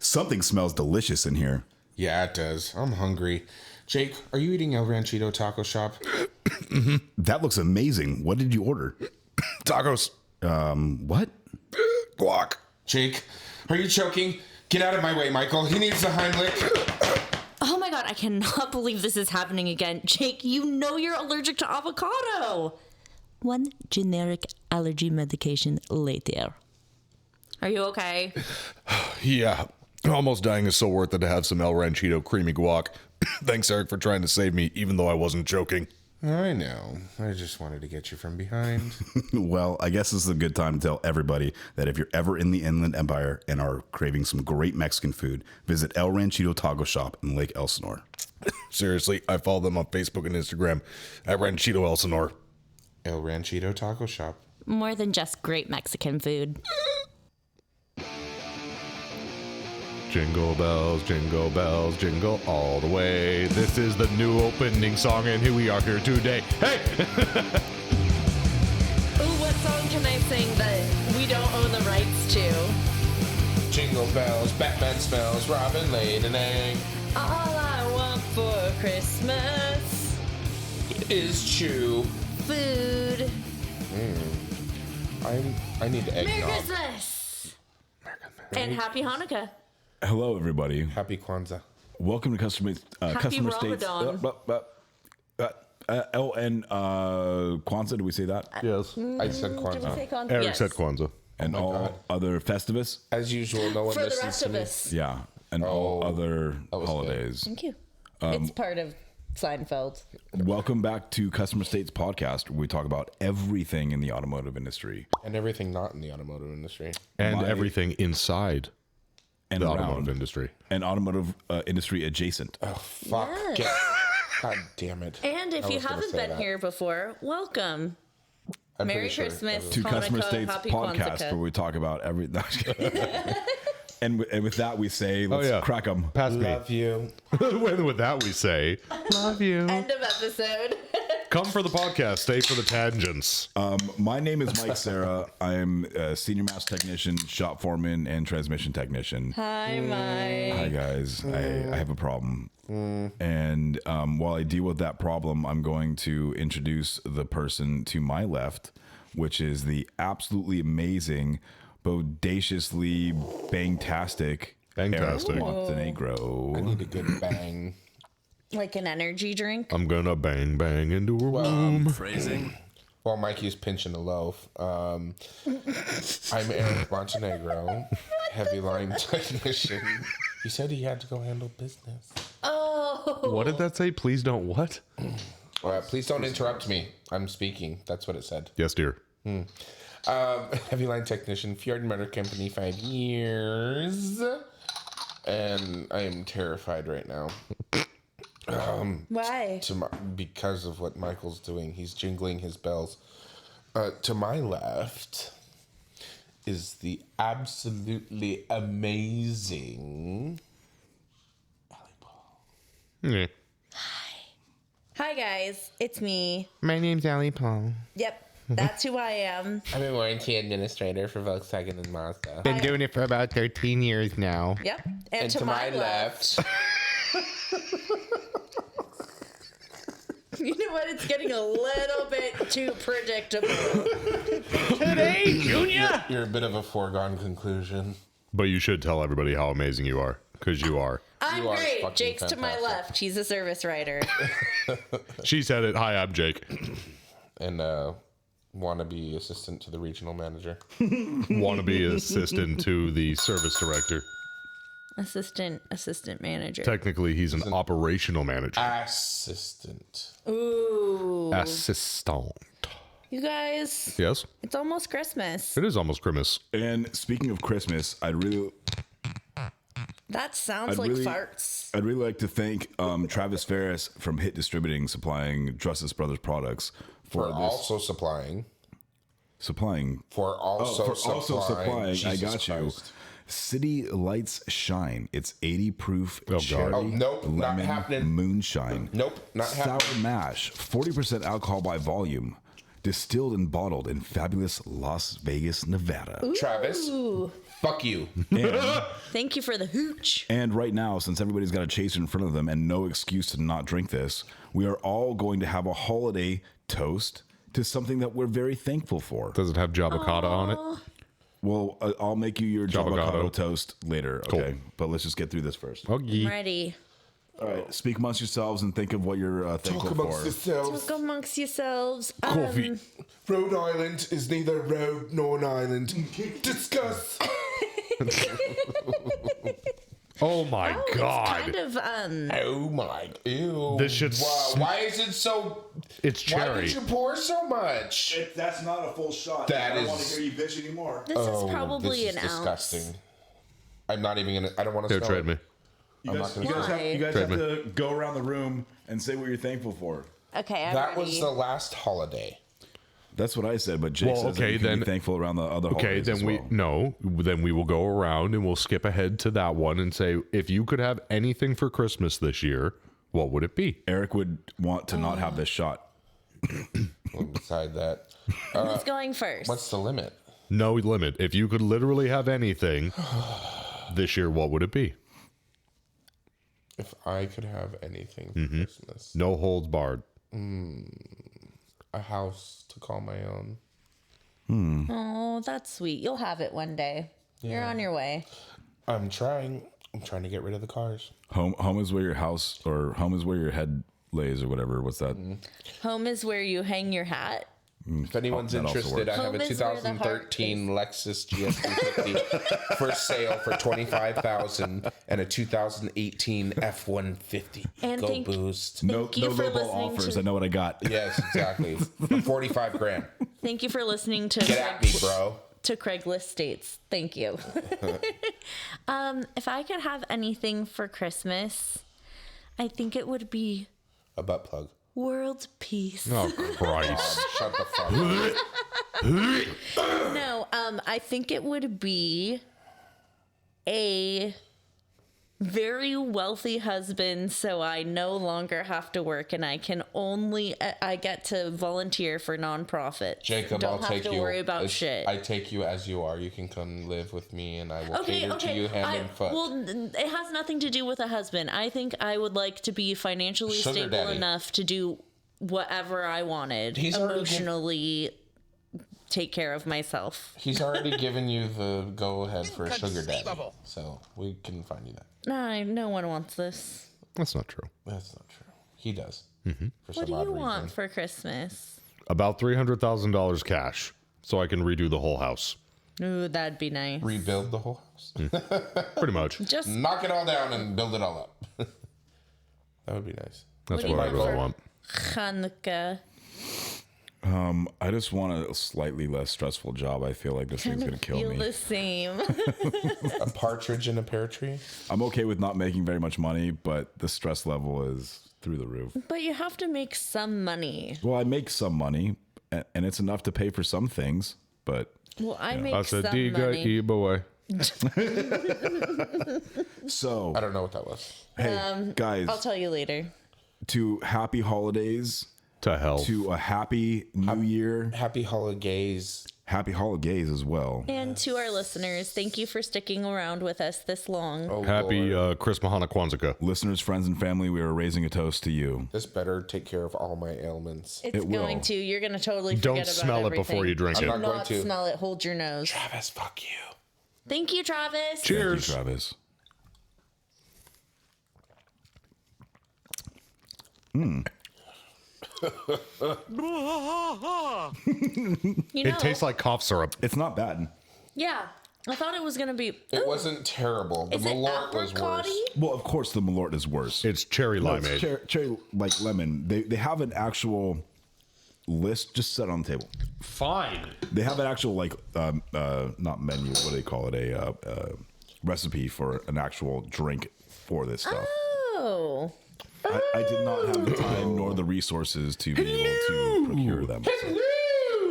Something smells delicious in here. Yeah, it does. I'm hungry. Jake, are you eating El Ranchito Taco Shop? That looks amazing. What did you order? Tacos. What? Guac. Jake, are you choking? Get out of my way, Michael. He needs the Heimlich. Oh my god, I cannot believe this is happening again. Jake, you know you're allergic to avocado. One generic allergy medication later. Are you okay? Yeah. Almost dying is so worth it to have some El Ranchito creamy guac. Thanks, Eric, for trying to save me, even though I wasn't joking. I know. I just wanted to get you from behind. Well, I guess this is a good time to tell everybody that if you're ever in the Inland Empire and are craving some great Mexican food, visit El Ranchito Taco Shop in Lake Elsinore. Seriously, I follow them on Facebook and Instagram at Ranchito Elsinore. El Ranchito Taco Shop. More than just great Mexican food. Jingle bells, jingle all the way. This is the new opening song, and here we are here today. Hey! Ooh, what song can I sing that we don't own the rights to? Jingle bells, Batman smells, Robin laid an egg. All I want for Christmas Is chew. food. I need Merry eggnog. Christmas! And Happy Hanukkah. Hello, everybody. Happy Kwanzaa. Welcome to Customer States. Ramadan. Kwanzaa, did we say that? Yes. I said Did we Kwanzaa. say Kwanzaa? Eric Yes. said Kwanzaa. And my all God. other Festivus? As usual, no one For the listens rest to of me. us. Yeah. And all other was holidays. Thank you. It's part of Seinfeld. Welcome back to Customer States Podcast, where we talk about everything in the automotive industry And everything not in the automotive industry. And My- everything inside and the around, automotive industry. and automotive industry adjacent. Oh, fuck. Yes. God damn it. And if I you was gonna haven't say been that. here before, welcome. I'm Merry pretty sure Christmas. that To Hanukkah, Customer States Happy Podcast, Kwanzaa. where we talk about every. And with that, we say, let's yeah. crack them. Pass was- me. Love you. With that, we say, love you. End of episode. Come for the podcast. Stay for the tangents. My name is Mike Sarah. I'm a senior master technician, shop foreman, and transmission technician. Hi, Mike. Hi guys, I have a problem, and while I deal with that problem, I'm going to introduce the person to my left, which is the absolutely amazing, bodaciously bangtastic Bangtastic. Montenegro. I need a good bang. Like an energy drink. I'm gonna bang bang into a room. Phrasing. While Mikey's pinching a loaf, I'm Eric Montenegro, heavy line technician. He said he had to go handle business. Oh. What did that say? Please don't what? Please don't interrupt me. I'm speaking. That's what it said. Yes, dear. Heavy line technician, Fjord Motor Company, 5 years. And I am terrified right now. Why? Because of what Michael's doing. He's jingling his bells. To my left is the absolutely amazing Yeah. Hi, guys. It's me. My name's Allie Paul. Yep. That's who I am. I'm a warranty administrator for Volkswagen and Mazda. Been doing it for about 13 years now. Yep. And to my left, You know what? It's getting a little bit too predictable. Today, Junior! you're a bit of a foregone conclusion. But you should tell everybody how amazing you are, because you are. I'm You are great. fucking Jake's to my fantastic. left. He's a service writer. She said it. Hi, I'm Jake. And wannabe assistant to the regional manager. Wannabe assistant to the service director. Assistant manager. Technically, he's an operational manager. Assistant. Ooh. Assistant. You guys, Yes, it's almost Christmas. it is almost Christmas. And speaking of Christmas, That sounds like farts. I'd really like to thank Travis Ferris from Hit Distributing, supplying Drussus Brothers products For also supplying. supplying. For also supplying. I Jesus got you. Christ. City Lights Shine. It's 80 proof God. cherry Oh, nope, not lemon happening. moonshine. Nope, not Sour happening. mash. 40% alcohol by volume. Distilled and bottled in fabulous Las Vegas, Nevada. Travis, Fuck you. Thank you for the hooch. And right now, since everybody's got a chaser in front of them and no excuse to not drink this, we are all going to have a holiday toast to something that we're very thankful for. Does it have Javocado on it? Well, I'll make you your Javocado Javocado toast later, okay? But let's just get through this first. Okay. I'm ready. All right, speak amongst yourselves and think of what you're thankful Talk amongst for. yourselves. Talk amongst yourselves. Coffee. Rhode Island is neither road nor an island. Discuss. Oh my It's God. kind of Oh my. Ew. This shit's Wow, why is it so. It's Why cherry. did you pour so much? That's not a full shot. That I don't is- want to hear you bitch anymore. this is probably this is an ounce. disgusting. I'm not even gonna. I don't want to Here, smell trade it. me. You I'm guys, not you gonna guys, try. have, you guys Trade have to go around the room and say what you're thankful for. Okay, I'm That ready. was the last holiday. That's what I said, but Jake Well, says that okay, you can then- be thankful around the other Okay, holidays then as we well. then we will go around and we'll skip ahead to that one and say, if you could have anything for Christmas this year, what would it be? Eric would want to not have this shot. Well, beside that, Who's going first? what's the limit? No limit. If you could literally have anything this year, what would it be? If I could have anything for Christmas, No holds barred. a house to call my own. Oh, that's sweet. You'll have it one day. You're on your way. I'm trying to get rid of the cars. Home is where your house, or home is where your head lays, or whatever. What's that? Home is where you hang your hat. If anyone's that also interested, I have Home a is where the heart 2013 Lexus GS350 for sale for $25,000 and a 2018 F150. And Go thank- boost. No, Thank you no for lowball listening offers. to- I know what I got. Yes, exactly. For $45,000. Thank you for listening to Get at me, bro. to Craigslist States. Thank you. If I could have anything for Christmas, I think it would be A butt plug. world peace. Oh, Christ. Shut the fuck up. No, I think it would be a very wealthy husband, so I no longer have to work and I get to volunteer for nonprofits. Jacob, Don't I'll have take to you. worry about shit. I take you as you are. You can come live with me, and I will Okay, cater to you hand and foot. Well, it has nothing to do with a husband. I think I would like to be financially Sugar stable daddy. enough to do whatever I wanted. He's already emotionally take care of myself. He's already given you the go-ahead for a sugar daddy, so we can find you that. No one wants this. That's not true. That's not true. He does. For What do some odd you want reason. for Christmas? About $300,000 cash so I can redo the whole house. Ooh, that'd be nice. Rebuild the whole house. Pretty much. Just Knock it all down and build it all up. That would be nice. That's do you what I want really for- want. Hanukkah. I just want a slightly less stressful job. I feel like this thing's Kind gonna of kill feel me. the same. A partridge in a pear tree. I'm okay with not making very much money, but the stress level is through the roof. But you have to make some money. Well, I make some money, and it's enough to pay for some things, but Well, I make That's a some diga money. boy. so I don't know what that was. hey guys, I'll tell you later. to happy holidays, To hell. to a happy new year, Happy holidays. happy holidays as well. And to our listeners, thank you for sticking around with us this long. Oh, Happy Lord. Chris Mahana Kwanzaa. Listeners, friends, and family, we are raising a toast to you. This better take care of all my ailments. It's it will. going to. You're going to totally forget Don't about smell it everything. before you drink I'm it. not going Not to. smell it. Hold your nose. Travis, fuck you. Thank you, Travis. Cheers. Thank you, Travis. You know, It tastes like cough syrup. It's not bad. yeah. I thought it was going to be. It wasn't terrible. The Is it Malort was worse. apricot-y? Well, of course, the Malort is worse. It's cherry No, it's limeade. cherry like lemon. They have an actual list just set on the table. Fine. They have an actual like not menu. What do they call it? A recipe for an actual drink for this stuff. Oh. I did not have the time nor the resources to be able to procure them. So.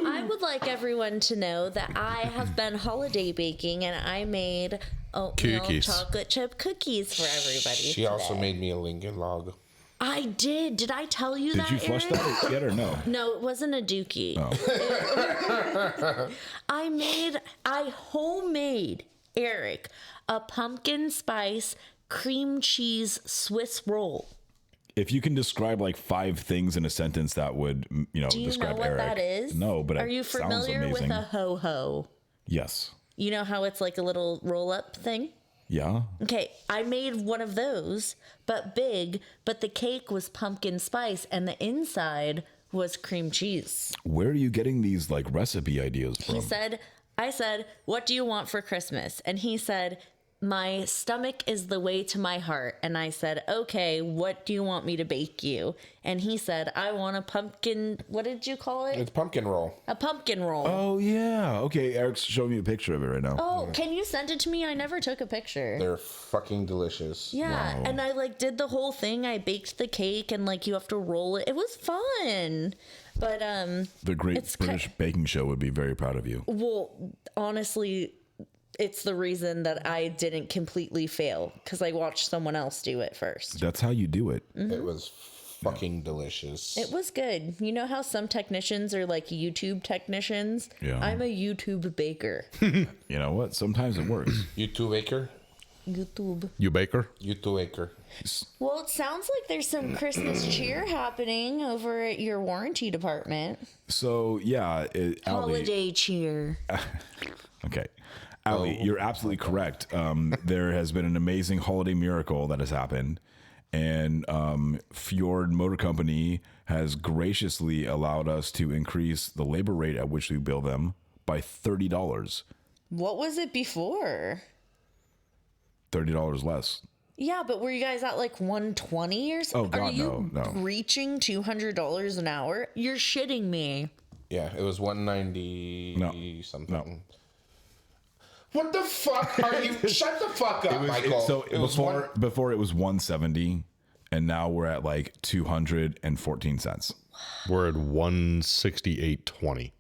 I would like everyone to know that I have been holiday baking and I made oatmeal Cookies. chocolate chip cookies for everybody. She also today. made me a Lincoln log. I did. Did I tell you Did that? you flush Aaron? that yet or no? No, it wasn't a dookie. Oh. I homemade Eric, a pumpkin spice cream cheese Swiss roll. If you can describe like 5 things in a sentence that would, Do you describe know what Eric. that is? No, but are you it sounds familiar with amazing. a ho-ho? Yes. You know how it's like a little roll-up thing? Yeah. Okay, I made one of those, but big, but the cake was pumpkin spice and the inside was cream cheese. Where are you getting these like recipe ideas from? I said, what do you want for Christmas? And he said, my stomach is the way to my heart. And I said, okay, what do you want me to bake you? And he said, I want a pumpkin, what did you call it? It's pumpkin roll. A pumpkin roll. Oh yeah. Okay, Eric's showing me a picture of it right now. Oh, can you send it to me? I never took a picture. They're fucking delicious. Yeah, and I like did the whole thing. I baked the cake and like you have to roll it. It was fun. But The Great it's British Baking Show would be very proud of you. well, honestly, it's the reason that I didn't completely fail because I watched someone else do it first. That's how you do it. It was fucking delicious. It was good. You know how some technicians are like YouTube technicians? Yeah. I'm a YouTube baker. You know what? Sometimes it works. You two acre? YouTube. You baker? You two acre. Well, it sounds like there's some Christmas cheer happening over at your warranty department. So yeah, Allie, Holiday cheer. okay. Allie, you're absolutely correct. There has been an amazing holiday miracle that has happened. And Fjord Motor Company has graciously allowed us to increase the labor rate at which we bill them by $30. What was it before? $30 less. Yeah, but were you guys at like 120 or something? Oh, God, Are you no. reaching $200 an hour? You're shitting me. Yeah, it was 190 something. No. What the fuck are you? Shut the fuck up, Michael. It was before it was 170, and now we're at like 214 cents. We're at 168.20.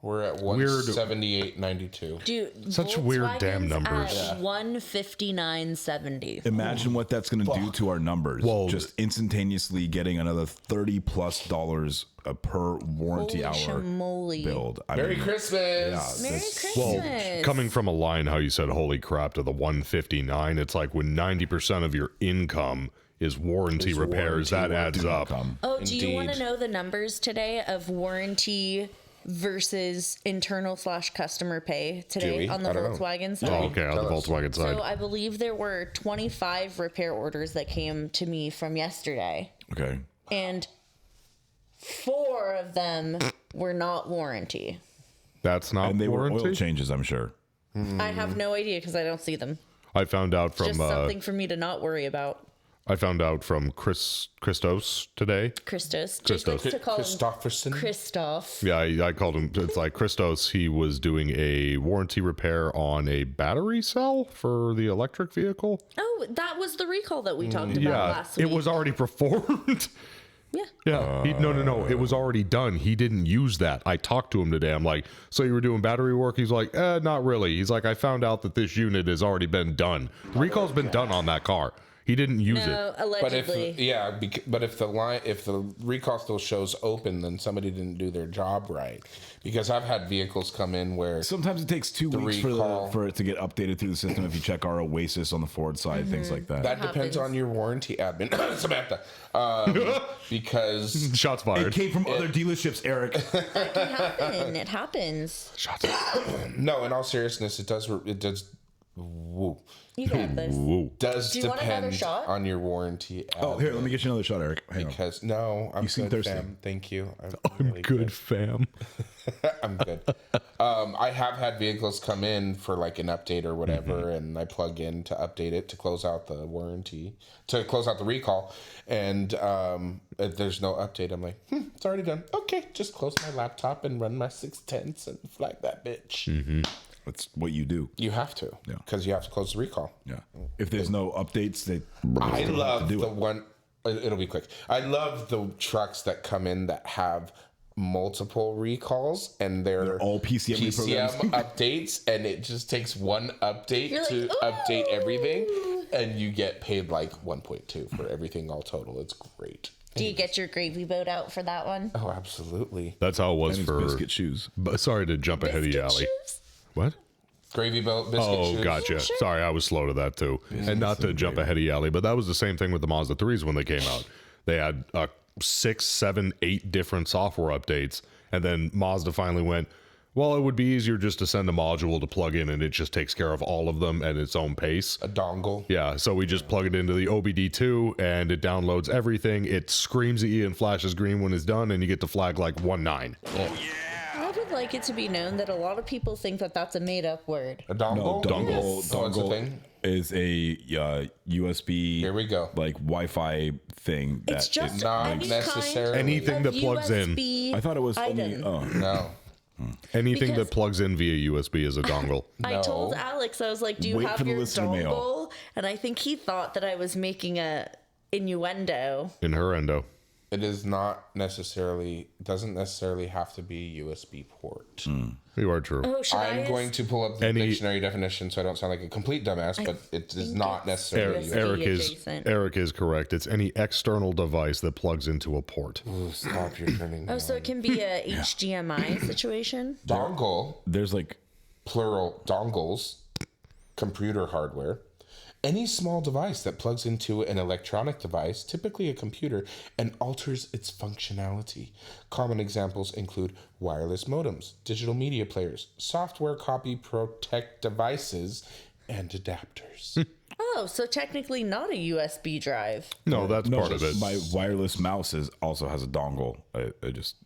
We're at 178.92. Dude, Such weird damn Volkswagen's numbers. At 159.70. Imagine what that's going to do to our numbers. Whoa. Just instantaneously getting another $30+ per warranty Holy hour shamoly. build. I Merry mean, Christmas. Merry that's- Christmas. Coming from a line how you said holy crap to the 159, it's like when 90% of your income is warranty repairs, that adds up. Oh, do you want to Indeed. know the numbers today of warranty versus internal/customer pay today Do we? on the I don't know. Volkswagen side? Oh, okay, on the Tell us. Volkswagen side. So I believe there were 25 repair orders that came to me from yesterday, Okay. and 4 of them were not warranty. That's not And they were warranty. oil changes, I'm sure. I have no idea because I don't see them. I found out from Just something for me to not worry about. Christos today. Christos. Jake Christos. likes to call him Christofferson. Christoph. Yeah, I called him. It's like Christos. He was doing a warranty repair on a battery cell for the electric vehicle. Oh, that was the recall that we talked about Yeah, last week. it was already performed. Yeah. Yeah, no. It was already done. He didn't use that. I talked to him today. I'm like, so you were doing battery work? He's like, not really. He's like, I found out that this unit has already been done. The recall's been done on that car. He didn't use it. No, But allegedly. if the recall still shows open, then somebody didn't do their job right. Because I've had vehicles come in where Sometimes it takes 2 weeks recall. for it to get updated through the system. If you check our Oasis on the Ford side, things like that. that depends happens. on your warranty admin, Samantha. Because Shots It fired. came from other dealerships, Eric. It can happen. It happens. Shots fired. no, in all seriousness, it does. Woo, You got this. Whoa. does Do you want another depend shot? on your warranty. Oh, here, let me get you another shot, Eric. Hang on. Because no, I'm seem good, thirsty. fam. Thank you. I'm really good, fam. I'm good. I have had vehicles come in for like an update or whatever, and I plug in to update it to close out the warranty, to close out the recall, and if there's no update, I'm like, it's already done. Okay, just close my laptop and run my 610s and flag that bitch. That's what you do. You have to, Yeah. because you have to close the recall. Yeah. If there's no updates, they I love do the it. one. It'll be quick. I love the trucks that come in that have multiple recalls and they're all PCM reprograms. updates, and it just takes one update You're to like, update "Ooh." everything, and you get paid like 1.2 for everything all total. It's great. Do you get your gravy boat out for that one? Oh, absolutely. That's how it was And it's for. biscuit shoes. But sorry to jump ahead of you, Biscuit Allie. shoes? What? Gravy biscuit shoes. Gotcha. Yeah, sure. Sorry, I was slow to that too. And not to jump ahead of Yali, but that was the same thing with the Mazda 3s when they came out. They had 6, 7, 8 different software updates. And then Mazda finally went, well, it would be easier just to send a module to plug in and it just takes care of all of them at its own pace. A dongle. Yeah, so we just plug it into the OBD2 and it downloads everything. It screams at you and flashes green when it's done, and you get to flag like 1.9. I would like it to be known that a lot of people think that that's a made-up word. A dongle? Dongle. Oh, it's a Dongle thing? is a USB. Here we go. Like Wi-Fi thing. That It's just not any necessarily. kind Anything of that plugs in. USB I thought it was only. item. Oh, No. Anything Because- that plugs in via USB is a dongle. I told No. Alex, I was like, do you Wait have for the your listener mail. dongle? And I think he thought that I was making a innuendo. In her endo. It is not necessarily, doesn't necessarily have to be USB port. You are true. Oh, should I'm going to pull up the Any- dictionary definition so I don't sound like a complete dumbass, but it is not necessarily. Eric- Eric adjacent. is correct. It's any external device that plugs into a port. Ooh, stop, you're turning. Oh, so it can be a HDMI situation? Dongle, there's like plural dongles, computer hardware. Any small device that plugs into an electronic device, typically a computer, and alters its functionality. Common examples include wireless modems, digital media players, software copy protect devices, and adapters. Oh, so technically not a USB drive. No, that's part of it. My wireless mouse also has a dongle. I just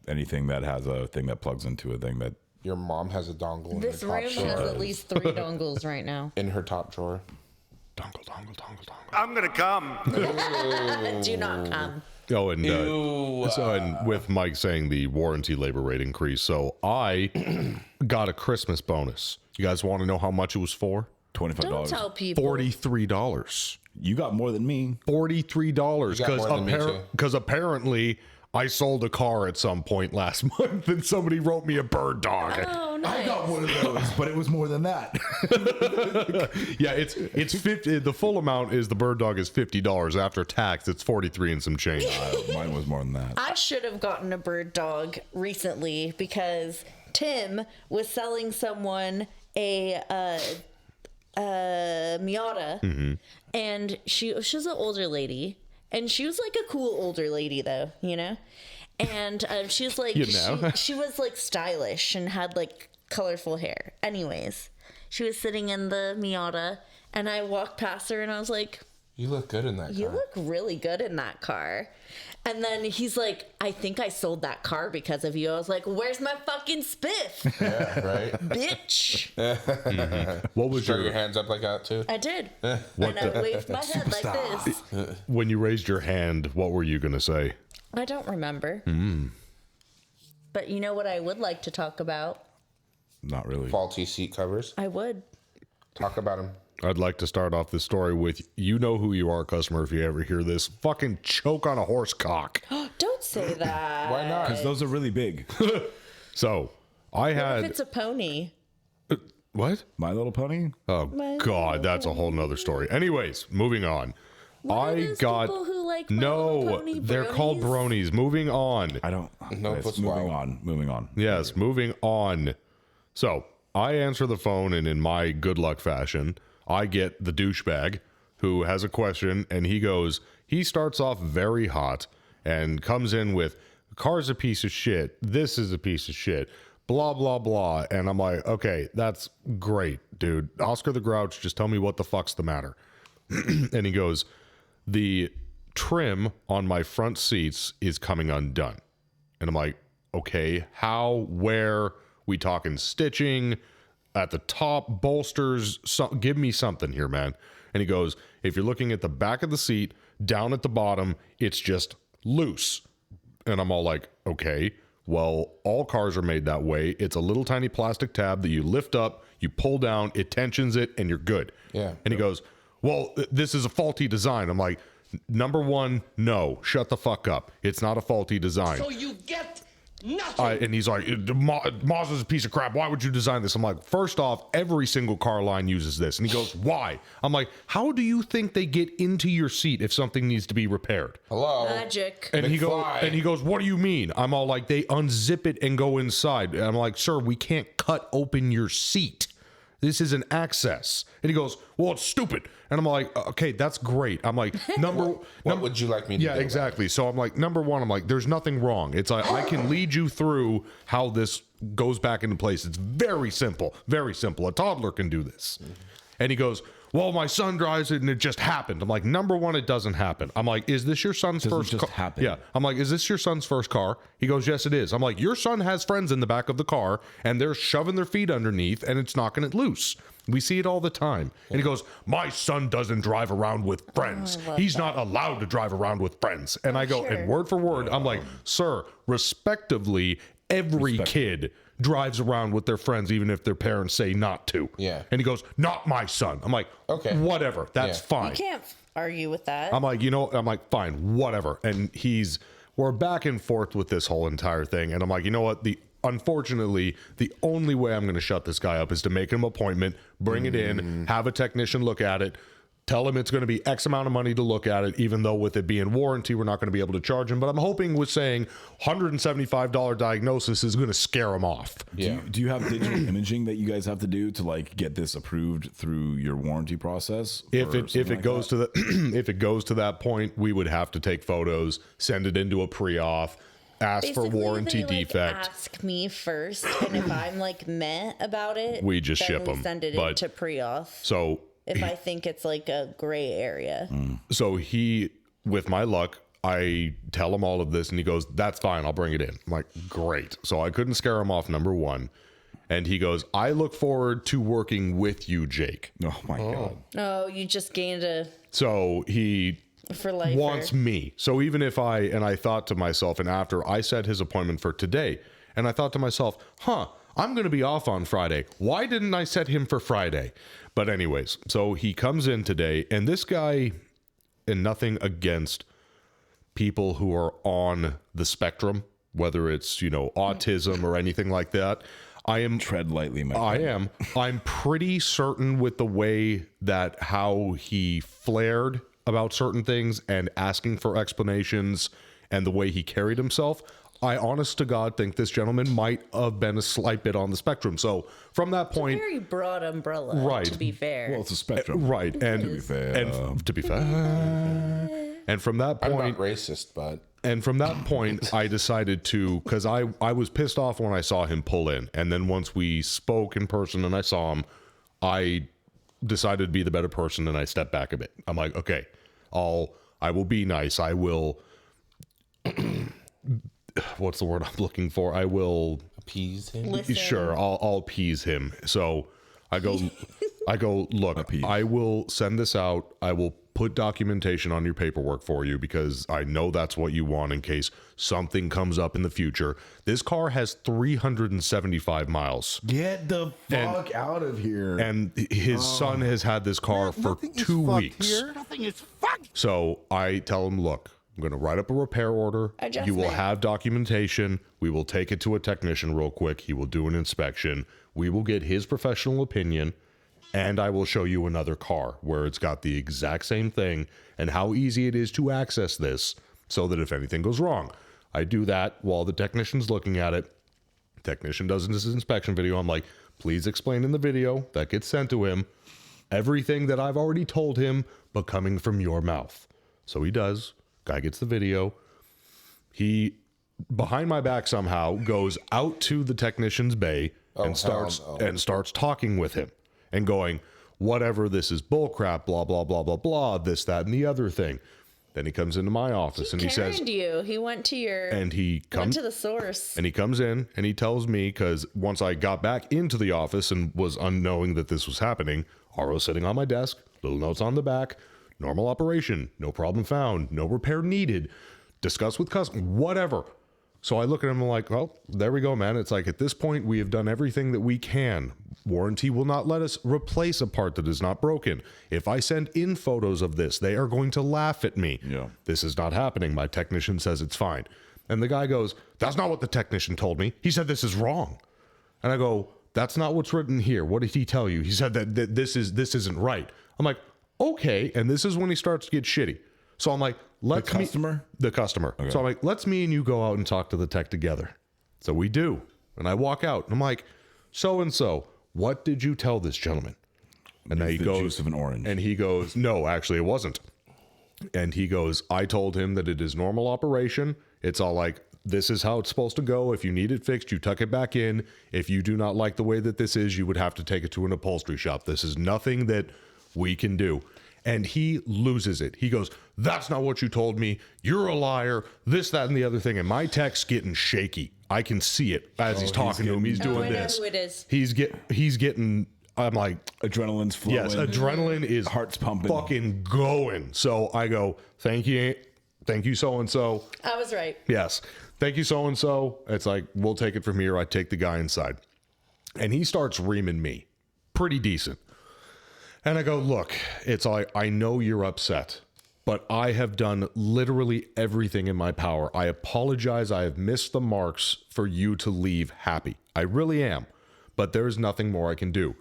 anything that has a thing that plugs into a thing that. Your mom has a dongle in This her top room drawer. has at least 3 dongles right now. In her top drawer. Dongle, dongle, dongle, dongle. I'm gonna come. Do not come. Oh, and and with Mike saying the warranty labor rate increase, so I got a Christmas bonus. You guys want to know how much it was for? Don't $25. tell people. $43. You got more than me. $43 You got more than me, too. because apparently I sold a car at some point last month and somebody wrote me a bird dog. Oh, nice. I got one of those, but it was more than that. Yeah, it's 50. The full amount is the bird dog is $50 after tax. It's 43 and some change. Mine was more than that. I should have gotten a bird dog recently because Tim was selling someone a Miata, and she was an older lady, and she was like a cool older lady though, you know. And she was like, she was like stylish and had like colorful hair. Anyways, she was sitting in the Miata, and I walked past her, and I was like, You look good in that "You car. look really good in that car." And then he's like, "I think I sold that car because of you." I was like, "Where's my fucking spiff, Yeah, right? bitch?" What was Throw your your hands up like that too. I did, and I waved my head like this. when you raised your hand? What were you gonna say? I don't remember. But you know what I would like to talk about? Not really. Faulty seat covers. I would. Talk about them. I'd like to start off this story with you know who you are, customer. If you ever hear this, fucking choke on a horse cock. Don't say that. Why not? Because those are really big. So I If had it's a pony. what? My Little Pony? Oh God, that's a whole nother story. Anyways, moving on. What are I those got people who like My Little no. Pony They're called bronies. Moving on. I don't. No, Anyways, puts moving wild. on. Moving on. Yes, moving on. So I answer the phone, and in my good luck fashion, I get the douchebag who has a question, and he starts off very hot and comes in with, "Car's a piece of shit. This is a piece of shit. Blah, blah, blah." And I'm like, okay, that's great, dude. Oscar the Grouch, just tell me what the fuck's the matter. And he goes, "The trim on my front seats is coming undone." And I'm like, okay, how, where? We talking stitching at the top, bolsters, give me something here, man. And he goes, "If you're looking at the back of the seat, down at the bottom, it's just loose." And I'm all like, okay, well, all cars are made that way. It's a little tiny plastic tab that you lift up, you pull down, it tensions it, and you're good. Yeah. And he goes, "Well, this is a faulty design." I'm like, number one, no, shut the fuck up. It's not a faulty design. So you get nothing. And he's like, "Mazda's a piece of crap. Why would you design this?" I'm like, first off, every single car line uses this. And he goes, "Why?" I'm like, how do you think they get into your seat if something needs to be repaired? Hello. Magic. And McFly. he goes, "What do you mean?" I'm all like, "They unzip it and go inside." And I'm like, "Sir, we can't cut open your seat." This is an access. And he goes, well, it's stupid. And I'm like, okay, that's great. I'm like, what would you like me to do? Yeah, exactly. So I'm like, number one, I'm like, there's nothing wrong. It's like, I can lead you through how this goes back into place. It's very simple. Very simple. A toddler can do this. And he goes, well, my son drives it and it just happened. I'm like, number one, it doesn't happen. I'm like, is this your son's first car? Happen. Yeah. I'm like, is this your son's first car? He goes, yes, it is. I'm like, your son has friends in the back of the car and they're shoving their feet underneath and it's knocking it loose. We see it all the time. And he goes, my son doesn't drive around with friends. He's not allowed to drive around with friends. And I go, and word for word, I'm like, sir, respectively, every kid drives around with their friends, even if their parents say not to. Yeah. And he goes, not my son. I'm like, okay, whatever. That's fine. You can't argue with that. I'm like, I'm like, fine, whatever. And we're back and forth with this whole entire thing. And I'm like, you know what? Unfortunately, the only way I'm going to shut this guy up is to make him an appointment, bring it in, have a technician look at it, tell him it's going to be X amount of money to look at it, even though with it being warranty, we're not going to be able to charge him. But I'm hoping with saying $175 diagnosis is going to scare him off. Yeah. Do you have digital imaging that you guys have to do to like get this approved through your warranty process? If it goes to the if it goes to that point, we would have to take photos, send it into a pre-auth, ask Basically, for warranty they, defect. Ask me first, and if I'm like meh about it, we just ship them. Send it into pre-auth. So if I think it's like a gray area. So with my luck, I tell him all of this and he goes, that's fine, I'll bring it in. I'm like, great. So I couldn't scare him off, number one. And he goes, I look forward to working with you, Jake. Oh my God. Oh, you just gained So he for life wants me. So even if I thought to myself, and after I set his appointment for today, and I thought to myself, I'm going to be off on Friday. Why didn't I set him for Friday? But anyways, so he comes in today, and this guy, and nothing against people who are on the spectrum, whether it's, autism or anything like that. Tread lightly, my friend. I'm pretty certain with the way that how he flared about certain things and asking for explanations and the way he carried himself. I honest to God think this gentleman might have been a slight bit on the spectrum. So from that point, it's a very broad umbrella, right? To be fair, Well, it's a spectrum, right? And to be fair, and from that point, I'm not racist, but and from that point, I decided to, because I was pissed off when I saw him pull in, and then once we spoke in person and I saw him, I decided to be the better person and I stepped back a bit. I'm like, okay, I will be nice. I will. What's the word I'm looking for? I will appease him. Listen. Sure, I'll appease him. So I go, look, Appease. I will send this out. I will put documentation on your paperwork for you because I know that's what you want in case something comes up in the future. This car has 375 miles. Get the fuck out of here. And his son has had this car for 2 weeks. Nothing is fucked. So I tell him, look, I'm going to write up a repair order. You will have documentation. We will take it to a technician real quick. He will do an inspection. We will get his professional opinion, and I will show you another car where it's got the exact same thing and how easy it is to access this so that if anything goes wrong, I do that while the technician's looking at it. Technician does this inspection video. I'm like, please explain in the video. That gets sent to him. Everything that I've already told him, but coming from your mouth. So he does. Guy gets the video. He, behind my back somehow, goes out to the technician's bay and starts talking with him and going, whatever, this is bullcrap, blah, blah, blah, blah, blah, this, that, and the other thing. Then he comes into my office and he says, he went to your, and he went to the source. And he comes in and he tells me, because once I got back into the office and was unknowing that this was happening, RO sitting on my desk, little notes on the back, normal operation, no problem found, no repair needed, discuss with customer, whatever. So I look at him and I'm like, well, there we go, man. It's like, at this point, we have done everything that we can. Warranty will not let us replace a part that is not broken. If I send in photos of this, they are going to laugh at me. Yeah. This is not happening. My technician says it's fine. And the guy goes, that's not what the technician told me. He said this is wrong. And I go, that's not what's written here. What did he tell you? He said that this isn't right. I'm like, okay. And this is when he starts to get shitty. So I'm like, the customer. Okay. So I'm like, let's me and you go out and talk to the tech together. So we do. And I walk out and I'm like, so-and-so, what did you tell this gentleman? And then he the goes, juice of an orange. and he goes, no, actually it wasn't. And he goes, I told him that it is normal operation. It's all like, this is how it's supposed to go. If you need it fixed, you tuck it back in. If you do not like the way that this is, you would have to take it to an upholstery shop. This is nothing that we can do. And he loses it. He goes, that's not what you told me. You're a liar. This, that, and the other thing. And my tech's getting shaky. I can see it as he's talking to him. He's doing I know this. who it is. He's getting, I'm like, Adrenaline's flowing. yes, adrenaline is Heart's pumping. fucking going. So I go, thank you so-and-so. I was right. Yes. Thank you, so-and-so. It's like, we'll take it from here. I take the guy inside. And he starts reaming me. Pretty decent. And I go, look, it's like, I know you're upset, but I have done literally everything in my power. I apologize. I have missed the marks for you to leave happy. I really am. But there's nothing more I can do.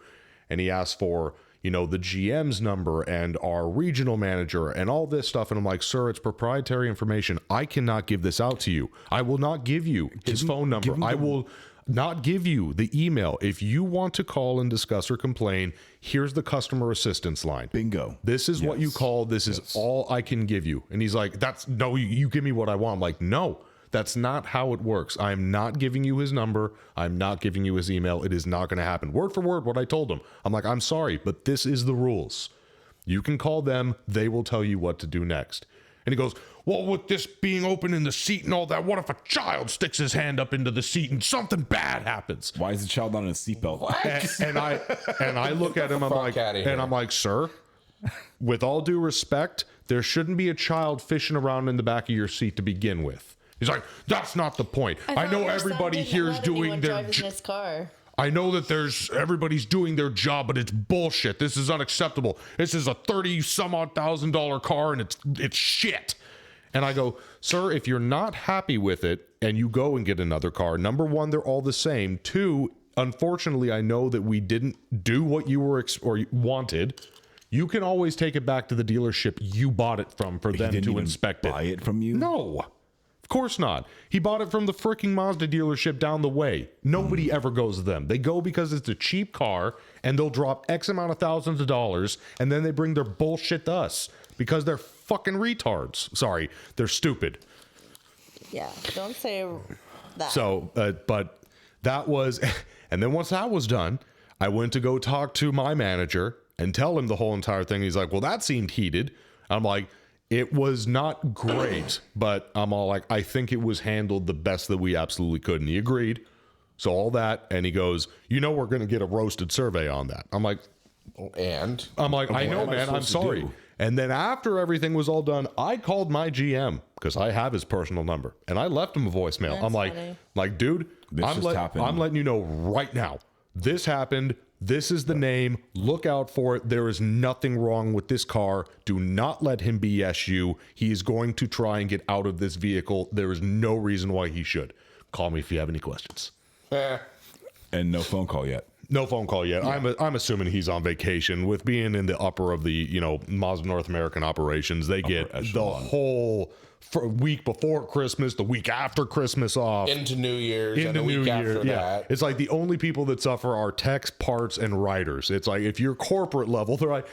And he asked for, the GM's number and our regional manager and all this stuff. And I'm like, sir, it's proprietary information. I cannot give this out to you. I will not give you his phone number. I will not give you the email. If you want to call and discuss or complain, here's the customer assistance line. Bingo. This is what you call. This is all I can give you. And he's like, you give me what I want. I'm like, no. That's not how it works. I'm not giving you his number. I'm not giving you his email. It is not going to happen. Word for word, what I told him. I'm like, I'm sorry, but this is the rules. You can call them. They will tell you what to do next. And he goes, well, with this being open in the seat and all that, what if a child sticks his hand up into the seat and something bad happens? Why is the child not in a seatbelt? And I look at him, I'm like, sir, with all due respect, there shouldn't be a child fishing around in the back of your seat to begin with. He's like, that's not the point. I know everybody here is doing their car. I know that everybody's doing their job, but it's bullshit. This is unacceptable. This is a $30-some-odd-thousand car, and it's shit. And I go, sir, if you're not happy with it and you go and get another car, number one, they're all the same. Two, unfortunately, I know that we didn't do what you were or wanted. You can always take it back to the dealership you bought it from for them to inspect it. Buy it from you? No. Of course not. He bought it from the freaking Mazda dealership down the way. Nobody ever goes to them. They go because it's a cheap car and they'll drop X amount of thousands of dollars and then they bring their bullshit to us because they're fucking retards. Sorry, they're stupid. Yeah, don't say that. So, but that was, and then once that was done, I went to go talk to my manager and tell him the whole entire thing. He's like, well, that seemed heated. I'm like, it was not great, but I'm all like, I think it was handled the best that we absolutely could. And he agreed. So all that. And he goes, we're going to get a roasted survey on that. I'm like, I know, man, I'm sorry. And then after everything was all done, I called my GM because I have his personal number and I left him a voicemail. That's I'm funny. like, dude, I'm letting you know right now. This happened. This is the name. Look out for it. There is nothing wrong with this car. Do not let him BS you. He is going to try and get out of this vehicle. There is no reason why he should. Call me if you have any questions. And no phone call yet. No phone call yet. Yeah. I'm assuming he's on vacation. With being in the upper of the, Mazda North American operations, they get the whole week before Christmas, the week after Christmas off. Into New Year's and the week after that. It's like the only people that suffer are techs, parts, and riders. It's like if you're corporate level, they're like,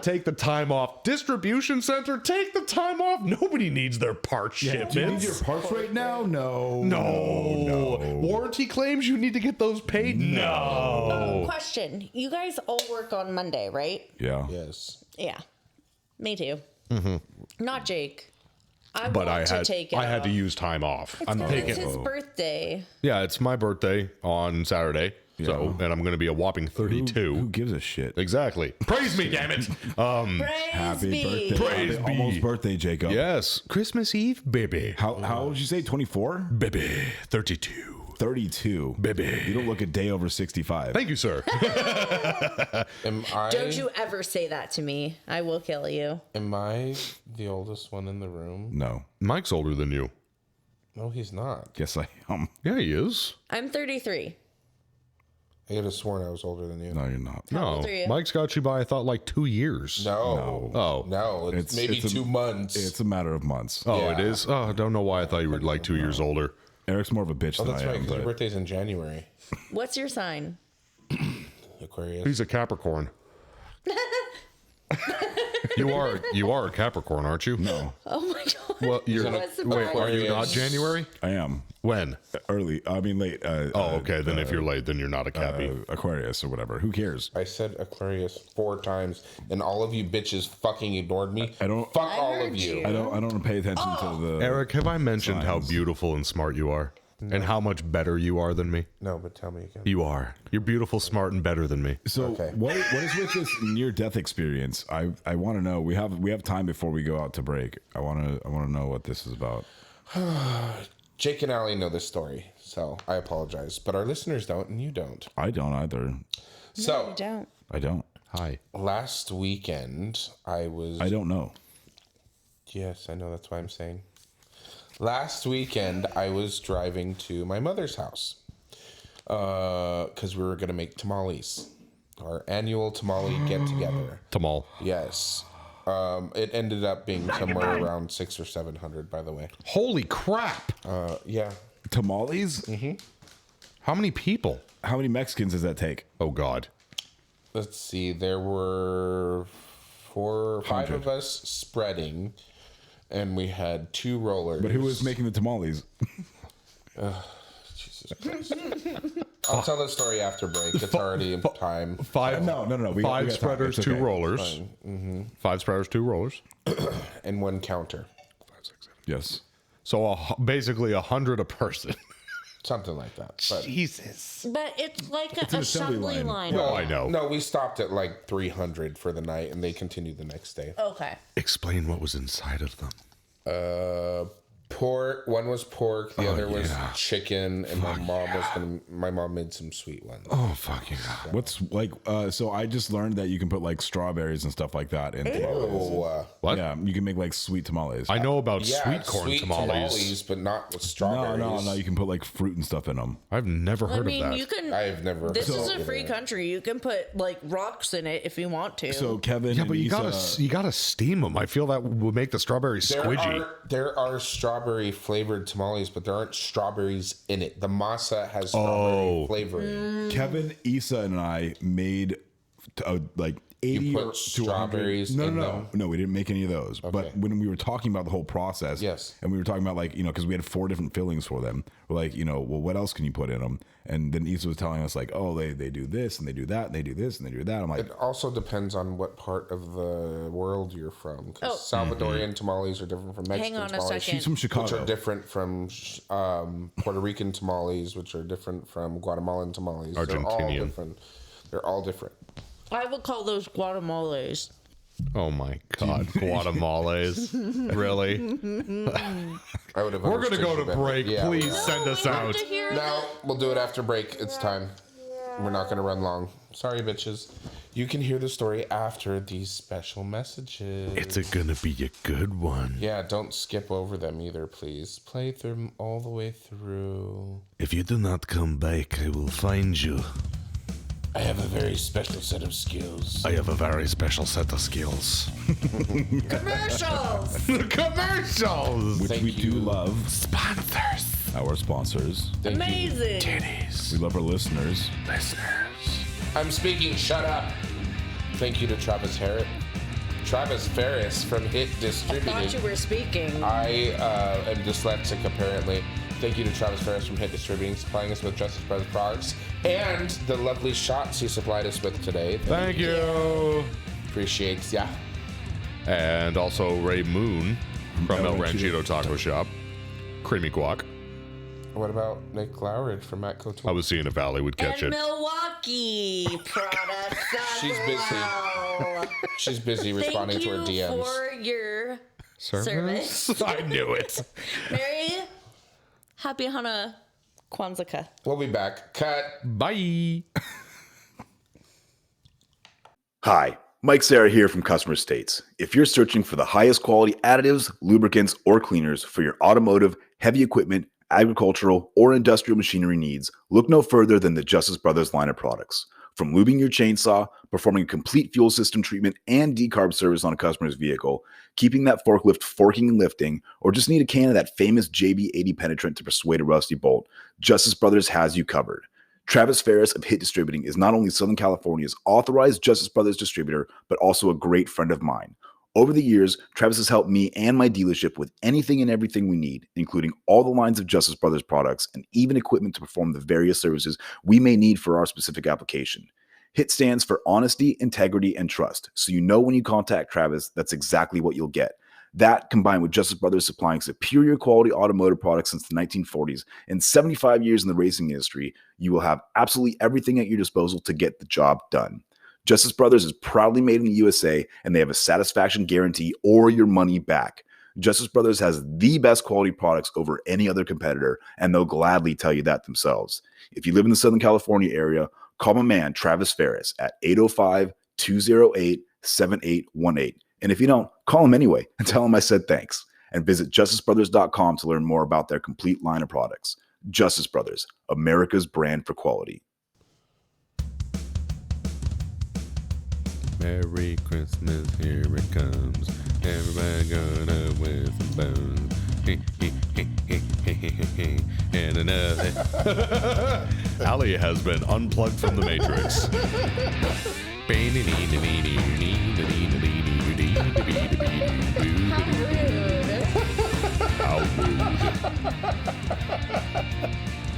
take the time off. Distribution center, take the time off. Nobody needs their part shipments. Do you need your parts right now? No. Warranty claims, you need to get those paid? No. Question. You guys all work on Monday, right? Yeah. Yes. Yeah. Me too. Mm-hmm. Not Jake. I had to use time off. It's his birthday. Yeah, it's my birthday on Saturday. Yeah. So, and I'm going to be a whopping 32. Who gives a shit? Exactly. Praise me, damn it. Happy birthday. Praise be. Almost birthday, Jacob. Yes. Christmas Eve, baby. How old did you say? 24? Baby. 32. 32. Baby. You don't look a day over 65. Thank you, sir. Don't you ever say that to me. I will kill you. Am I the oldest one in the room? No. Mike's older than you. No, he's not. Yes, I am. Yeah, he is. I'm 33. I could have sworn I was older than you. No, you're not. How old are you? Mike's got you by, I thought, like 2 years. No. Oh. No, it's maybe 2 months. It's a matter of months. Oh, Yeah. It is? Oh, I don't know why I thought you were like 2 years older. Eric's more of a bitch than that's I right, am. because your But birthday's in January. What's your sign? Aquarius. He's a Capricorn. You are a Capricorn, aren't you? No, Oh my god. Well, you're wait. Are you not Aquarius. January? I am When? early. I mean late. Oh, okay. Then if you're late, then you're not a Cappy. Aquarius or whatever. Who cares? I said Aquarius 4 times, and all of you bitches fucking ignored me. I don't- Fuck all heard of you. you. I don't pay attention to the. Eric, have I mentioned how Signs. beautiful and smart you are, and how much better you are than me? No, but tell me again. You are. You're beautiful, smart, and better than me. So Okay. what is with this near death experience? I want to know. We have time before we go out to break. I want to know what this is about. Jake and Allie know this story, so I apologize. But our listeners don't, and you don't. I don't either. So, Don't. I don't. Hi. last weekend, I don't know. Yes, I know. That's why I'm saying. Last weekend, I was driving to my mother's house because we were going to make tamales. Our annual tamale get-together. Tamal. Yes. It ended up being somewhere around 600 or 700, by the way. Holy crap! Yeah. Tamales? Mm-hmm. How many people? How many Mexicans does that take? Oh God. Let's see. There were 4 or 5 of us spreading, and we had 2 rollers. But who was making the tamales? Jesus Christ. I'll tell the story after break. It's already in time. Five. No. We got Five time. spreaders, It's 2 okay. rollers. 5 spreaders, 2 rollers. And 1 counter. Yes. So basically 100 a person. Something like that. But Jesus. But it's like an an assembly assembly line. line. Oh, I know. No, we stopped at like 300 for the night, and they continued the next day. Okay. Explain what was inside of them. Pork. One was pork. The other was yeah. chicken, and my mom made some sweet ones. Oh fucking God. What's like? So I just learned that you can put like strawberries and stuff like that in tamales. Oh, What? Yeah, you can make like sweet tamales. I know about yeah, sweet corn tamales. but not with no, strawberries. no. You can put like fruit and stuff in them. I've never heard I mean, of that. you can. I've never. This is So- a free country. You can put like rocks in it if you want to. So Kevin, Yeah, but and you Issa- gotta steam them. I feel that would make the strawberries squidgy. There are strawberry flavored tamales, but there aren't strawberries in it. The masa has strawberry flavoring. Kevin, Issa, and I made like 80 You put or to strawberries 100. in No, them? no, we didn't make any of those. But when we were talking about the whole process, Yes. and we were talking about like because we had 4 different fillings for them. We're like, well, what else can you put in them? And then Issa was telling us like, oh, they do this and they do that and they do this and they do that. I'm like, It also depends on what part of the world you're from. Because Salvadorian tamales are different from Mexican Hang on a tamales. second. she's from Which Chicago. are different from Puerto Rican tamales, which are different from Guatemalan tamales. Argentinian. They're all different. I would call those guatemalers. Oh my God, Guatemalans. Really? I would have. We're gonna understood go you to better. break. Yeah, Please we are. send us We have out. to hear No, we'll do it after break. It's time. We're not going to run long. Sorry, bitches. You can hear the story after these special messages. It's gonna be a good one. Yeah, don't skip over them either, please. Play them all the way through. If you do not come back, I will find you. I have a very special set of skills. I have a very special set of skills. commercials. Commercials! which Thank we do you. love. Sponsors. Our sponsors. Thank you. Amazing. Titties. We love our listeners. Listeners. I'm speaking. Shut up. Thank you to Travis Ferris from Hit Thought Distributing. you were speaking. I am dyslexic, apparently. Thank you to Travis Ferris from Hit Distributing, supplying us with Justice Brothers products and the lovely shots he supplied us with today. Thank you. Appreciates ya. And also Ray Moon from El Ranchito Taco Shop. Creamy guac. What about Nick Lowridge from Matt I Couture? was seeing if Allie would catch And it. Milwaukee products as She's busy. well. She's busy responding Thank to her you DMs. for your service. I knew it. Merry Happy Hana Kwanzaa. We'll be back. Cut. Bye. Hi, Mike Sarah here from Customer States. If you're searching for the highest quality additives, lubricants, or cleaners for your automotive, heavy equipment, agricultural, or industrial machinery needs, look no further than the Justice Brothers line of products. From lubing your chainsaw, performing a complete fuel system treatment and decarb service on a customer's vehicle, keeping that forklift forking and lifting, or just need a can of that famous JB80 penetrant to persuade a rusty bolt, Justice Brothers has you covered. Travis Ferris of Hit Distributing is not only Southern California's authorized Justice Brothers distributor, but also a great friend of mine. Over the years, Travis has helped me and my dealership with anything and everything we need, including all the lines of Justice Brothers products and even equipment to perform the various services we may need for our specific application. HIT stands for honesty, integrity, and trust. So you know when you contact Travis, that's exactly what you'll get. That, combined with Justice Brothers supplying superior quality automotive products since the 1940s and 75 years in the racing industry, you will have absolutely everything at your disposal to get the job done. Justice Brothers is proudly made in the USA, and they have a satisfaction guarantee or your money back. Justice Brothers has the best quality products over any other competitor, and they'll gladly tell you that themselves. If you live in the Southern California area, call my man Travis Ferris at 805-208-7818. And if you don't, call him anyway and tell him I said thanks. And visit justicebrothers.com to learn more about their complete line of products. Justice Brothers, America's brand for quality. Merry Christmas, here it comes. Everybody gonna wear some bones. And another. Allie has been unplugged from the Matrix. How rude.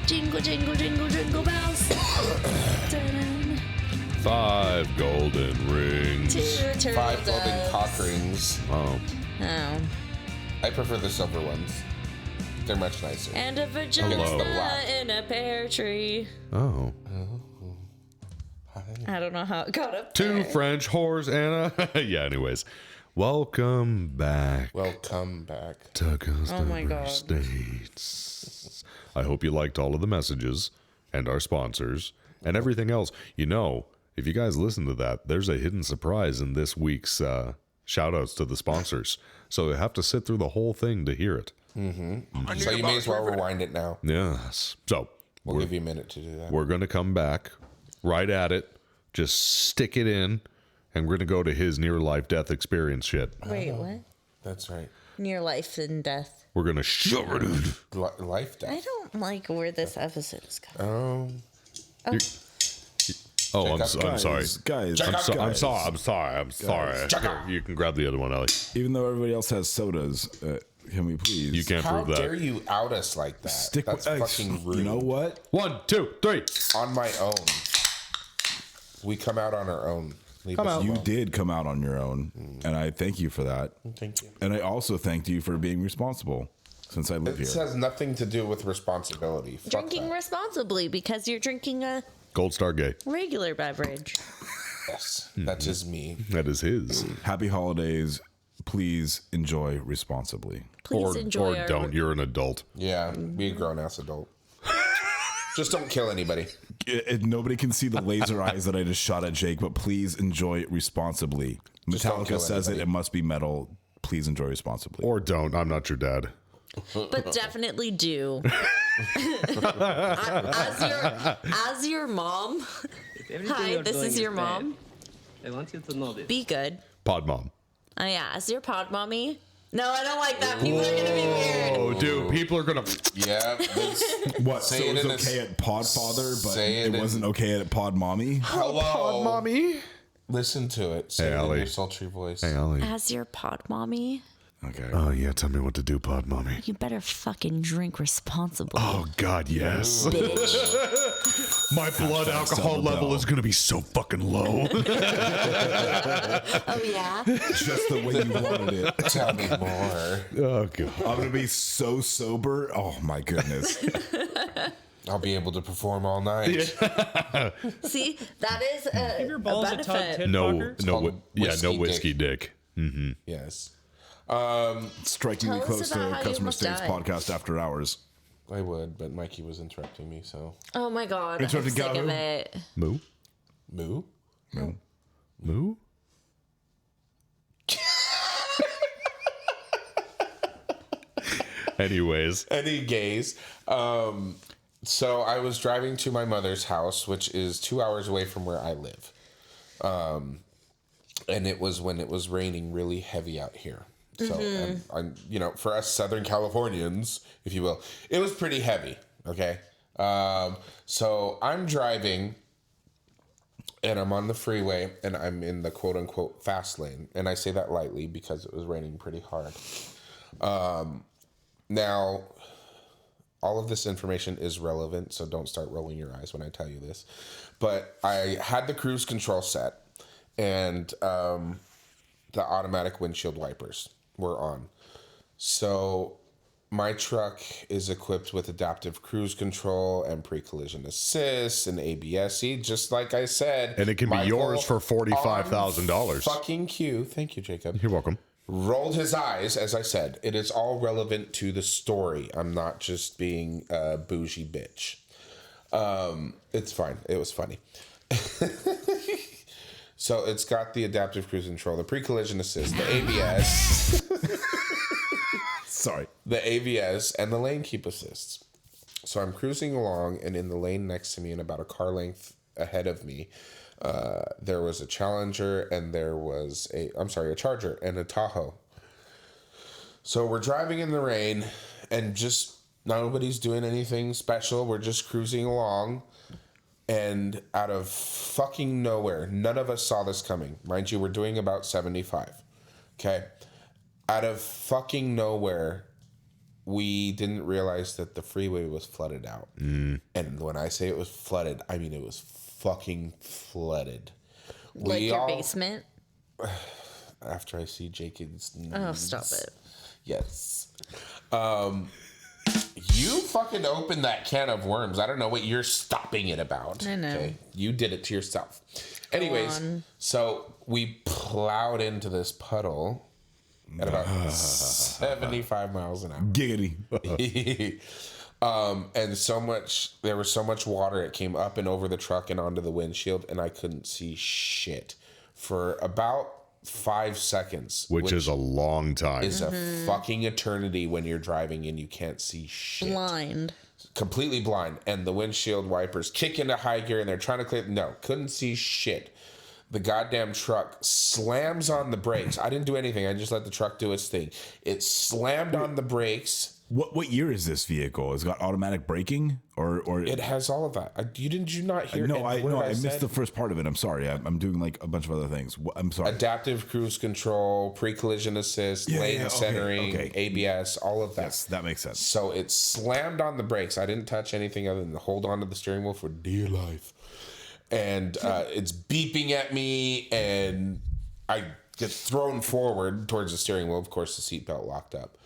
Jingle, jingle, jingle, jingle bells. 5 golden rings. 2 turtle 5 golden doves. cock rings. Oh. Oh. I prefer the silver ones. They're much nicer. And a vagina in a pear tree. Oh. I don't know how it got up 2 there. French whores and a... yeah, anyways. Welcome back Welcome back. to Customer my God. States. I hope you liked all of the messages and our sponsors and everything else. You know, if you guys listen to that, there's a hidden surprise in this week's shout-outs to the sponsors. So you have to sit through the whole thing to hear it. Mm-hmm. So you may as well rewind it now. Yes. So We'll give you a minute to do that. we're going to come back right at it. Just stick it in. And we're going to go to his near-life death experience shit. Wait, what? That's right. Near life and death. We're going to shove it in. Life I death. don't like where this episode is going. Oh, I'm sorry. Guys, Check out- I'm sorry. Here, you can grab the other one, Ellie. even though everybody else has sodas, can we please? You can't How prove dare that. you out us like that? stick That's with fucking rude. You know what? 1, 2, 3. On my own. We come out on our own. Leave Come us out. You alone. did come out on your own, and I thank you for that. Thank you. And I also thanked you for being responsible since I live This here. has nothing to do with responsibility. Fuck Drinking that. responsibly because you're drinking a Gold Star Gay. regular beverage. Yes, that is me. That is his. Happy holidays. Please enjoy responsibly. Please enjoy or our... don't. You're an adult. Yeah, be a grown ass adult. Just don't kill anybody. Nobody can see the laser eyes that I just shot at Jake, but please enjoy it responsibly. Just don't Metallica kill says anybody. it must be metal. Please enjoy responsibly. Or don't. I'm not your dad. But definitely do. As your mom. Hi, this is your mom. I want you to know this. Be good. Pod mom. Oh yeah, as your pod mommy. No, I don't like that. People are gonna be weird. Oh, dude. People are going to... Yeah. What? So Say it it was in a- okay at Podfather, but say it it in- wasn't okay at Pod Mommy? Hello. mommy. Listen to it. Say Hey, it in Allie. your sultry voice. Hey, Ellie. As your pod mommy, Okay. Oh, yeah. Tell me what to do, pod mommy. you better fucking drink responsibly. Oh, God, yes. Bitch. My blood alcohol double level down. is going to be so fucking low. Oh yeah. Just the way you wanted it. Tell me more. Oh, God. I'm going to be so sober. Oh, my goodness. I'll be able to perform all night. See, that is a, Give your balls a tug, benefit. Ted No, Fucker. no, called no whiskey whiskey dick. Yes. Strikingly Tell us close to about how you Customer almost States died. podcast after hours. I would, but Mikey was interrupting me, so. Oh my god, I'm Interrupted sick of Gabu. it. Moo? Moo? Moo? Anyways. Any gays. So I was driving to my mother's house, which is 2 hours away from where I live. And it was when it was raining really heavy out here. So, I'm, you know, for us Southern Californians, if you will, it was pretty heavy. Okay. So I'm driving and I'm on the freeway and I'm in the quote unquote fast lane. And I say that lightly because it was raining pretty hard. Now, all of this information is relevant, so don't start rolling your eyes when I tell you this. But I had the cruise control set and the automatic windshield wipers were on. So my truck is equipped with adaptive cruise control and pre-collision assist and ABS, just like I said. And it can be yours for $45,000. Fucking cue. Thank you, Jacob. You're welcome. Rolled his eyes, as I said. It is all relevant to the story. I'm not just being a bougie bitch. It's fine. It was funny. So it's got the adaptive cruise control, the pre-collision assist, the ABS. Sorry. The ABS and the lane keep assists. So I'm cruising along, and in the lane next to me and about a car length ahead of me, there was a Challenger and there was a Charger and a Tahoe. So we're driving in the rain and just nobody's doing anything special. We're just cruising along, and out of fucking nowhere, none of us saw this coming. Mind you, we're doing about 75. Okay. Out of fucking nowhere, we didn't realize that the freeway was flooded out. And when I say it was flooded, I mean it was fucking flooded. Like your basement? After I see Jacob's needs. Oh, stop it. Yes. You fucking opened that can of worms. I don't know what you're stopping it about. I know. Okay? You did it to yourself. Anyways, so we plowed into this puddle at about 75 miles an hour. Giggity. And there was so much water, it came up and over the truck and onto the windshield, and I couldn't see shit for about 5 seconds. Which is a long time. Is a fucking eternity when you're driving and you can't see shit. Blind. Completely blind. And the windshield wipers kick into high gear and they're trying to clear. No, couldn't see shit. The goddamn truck slams on the brakes. I didn't do anything. I just let the truck do its thing. It slammed on the brakes. What year is this vehicle? It's got automatic braking, or It has all of that. Did you not hear? I missed the first part of it. I'm sorry. I'm doing like a bunch of other things. I'm sorry. Adaptive cruise control, pre-collision assist, lane centering, ABS, all of that. Yes, that makes sense. So it slammed on the brakes. I didn't touch anything other than hold on to the steering wheel for dear life. And it's beeping at me, and I get thrown forward towards the steering wheel. Of course, the seatbelt locked up.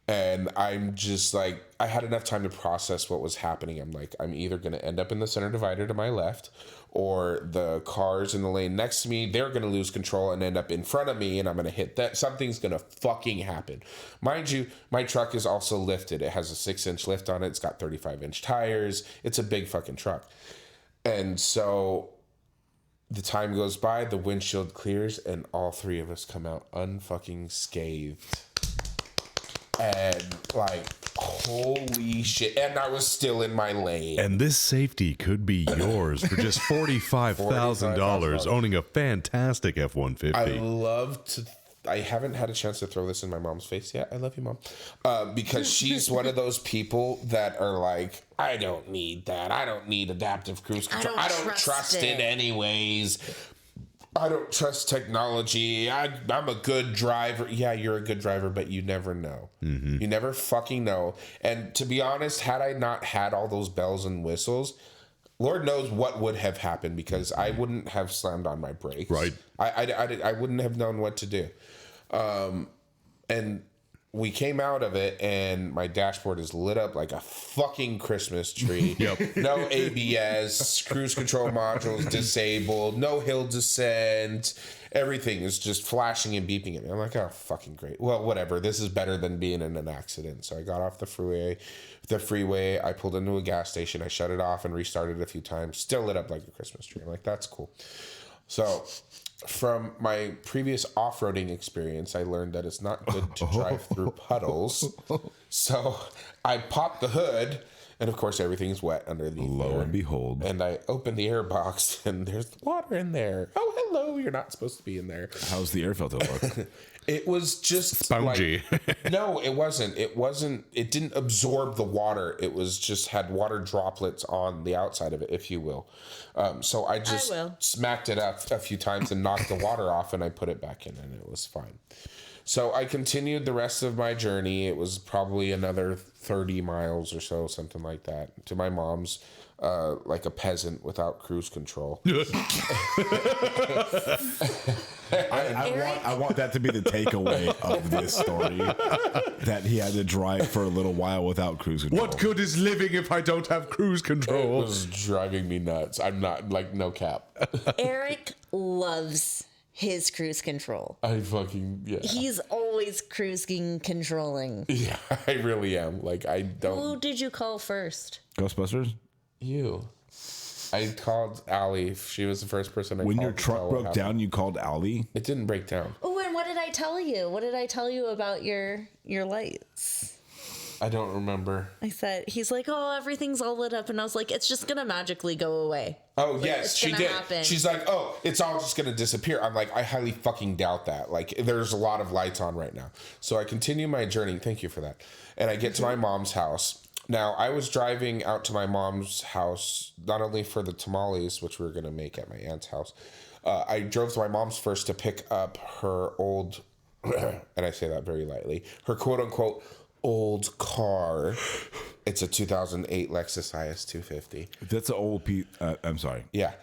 And I'm just like, I had enough time to process what was happening. I'm like, I'm either going to end up in the center divider to my left, or the cars in the lane next to me, they're going to lose control and end up in front of me, and I'm going to hit that. Something's going to fucking happen. Mind you, my truck is also lifted. It has a 6-inch lift on it. It's got 35-inch tires. It's a big fucking truck. And so the time goes by, the windshield clears, and all three of us come out unfucking scathed. And like, holy shit. And I was still in my lane. And this safety could be yours for just $45,000 owning a fantastic F-150. I haven't had a chance to throw this in my mom's face yet. I love you, Mom. Because she's one of those people that are like, I don't need that. I don't need adaptive cruise control. I don't trust it anyways. I don't trust technology. I'm a good driver. Yeah, you're a good driver, but you never know. You never fucking know. And to be honest, had I not had all those bells and whistles, Lord knows what would have happened, because I wouldn't have slammed on my brakes. Right. I wouldn't have known what to do. And we came out of it, and my dashboard is lit up like a fucking Christmas tree. Yep. No ABS, cruise control modules disabled, no hill descent. Everything is just flashing and beeping at me. I'm like, oh, fucking great. Well, whatever. This is better than being in an accident. So I got off the freeway. I pulled into a gas station. I shut it off and restarted it a few times. Still lit up like a Christmas tree. I'm like, that's cool. So from my previous off-roading experience, I learned that it's not good to drive through puddles. So I popped the hood And of course, everything's wet underneath. Lo there. and behold. And I open the air box, and there's water in there. Oh, hello! You're not supposed to be in there. How's the air filter look? It was just Spongy. No, it wasn't. It wasn't. It didn't absorb the water. It was just had water droplets on the outside of it, if you will. So I just smacked it up a few times and knocked the water off, and I put it back in, and it was fine. So I continued the rest of my journey. It was probably another 30 miles or so, something like that, to my mom's, like a peasant without cruise control. I want that to be the takeaway of this story, that he had to drive for a little while without cruise control. What good is living if I don't have cruise It control? was driving me nuts. I'm not, like, no cap. Eric loves his cruise control. Yeah. He's always cruising controlling. Yeah, I really am. Like, I don't. Who did you call first? Ghostbusters? You. I called Allie. She was the first person I called. When your to truck tell what broke happened. down, you called Allie? It didn't break down. Oh, and what did I tell you? What did I tell you about your lights? I don't remember. I said, he's like, oh, everything's all lit up. And I was like, it's just going to magically go away. Oh, Like, yes, it's she gonna did. happen. She's like, oh, it's all just going to disappear. I'm like, I highly fucking doubt that. Like, there's a lot of lights on right now. So I continue my journey. Thank you for that. And I get to my mom's house. Now, I was driving out to my mom's house, not only for the tamales, which we were going to make at my aunt's house. I drove to my mom's first to pick up her old, and I say that very lightly, her quote-unquote old car. It's a 2008 Lexus IS 250. That's an old I'm sorry. Yeah.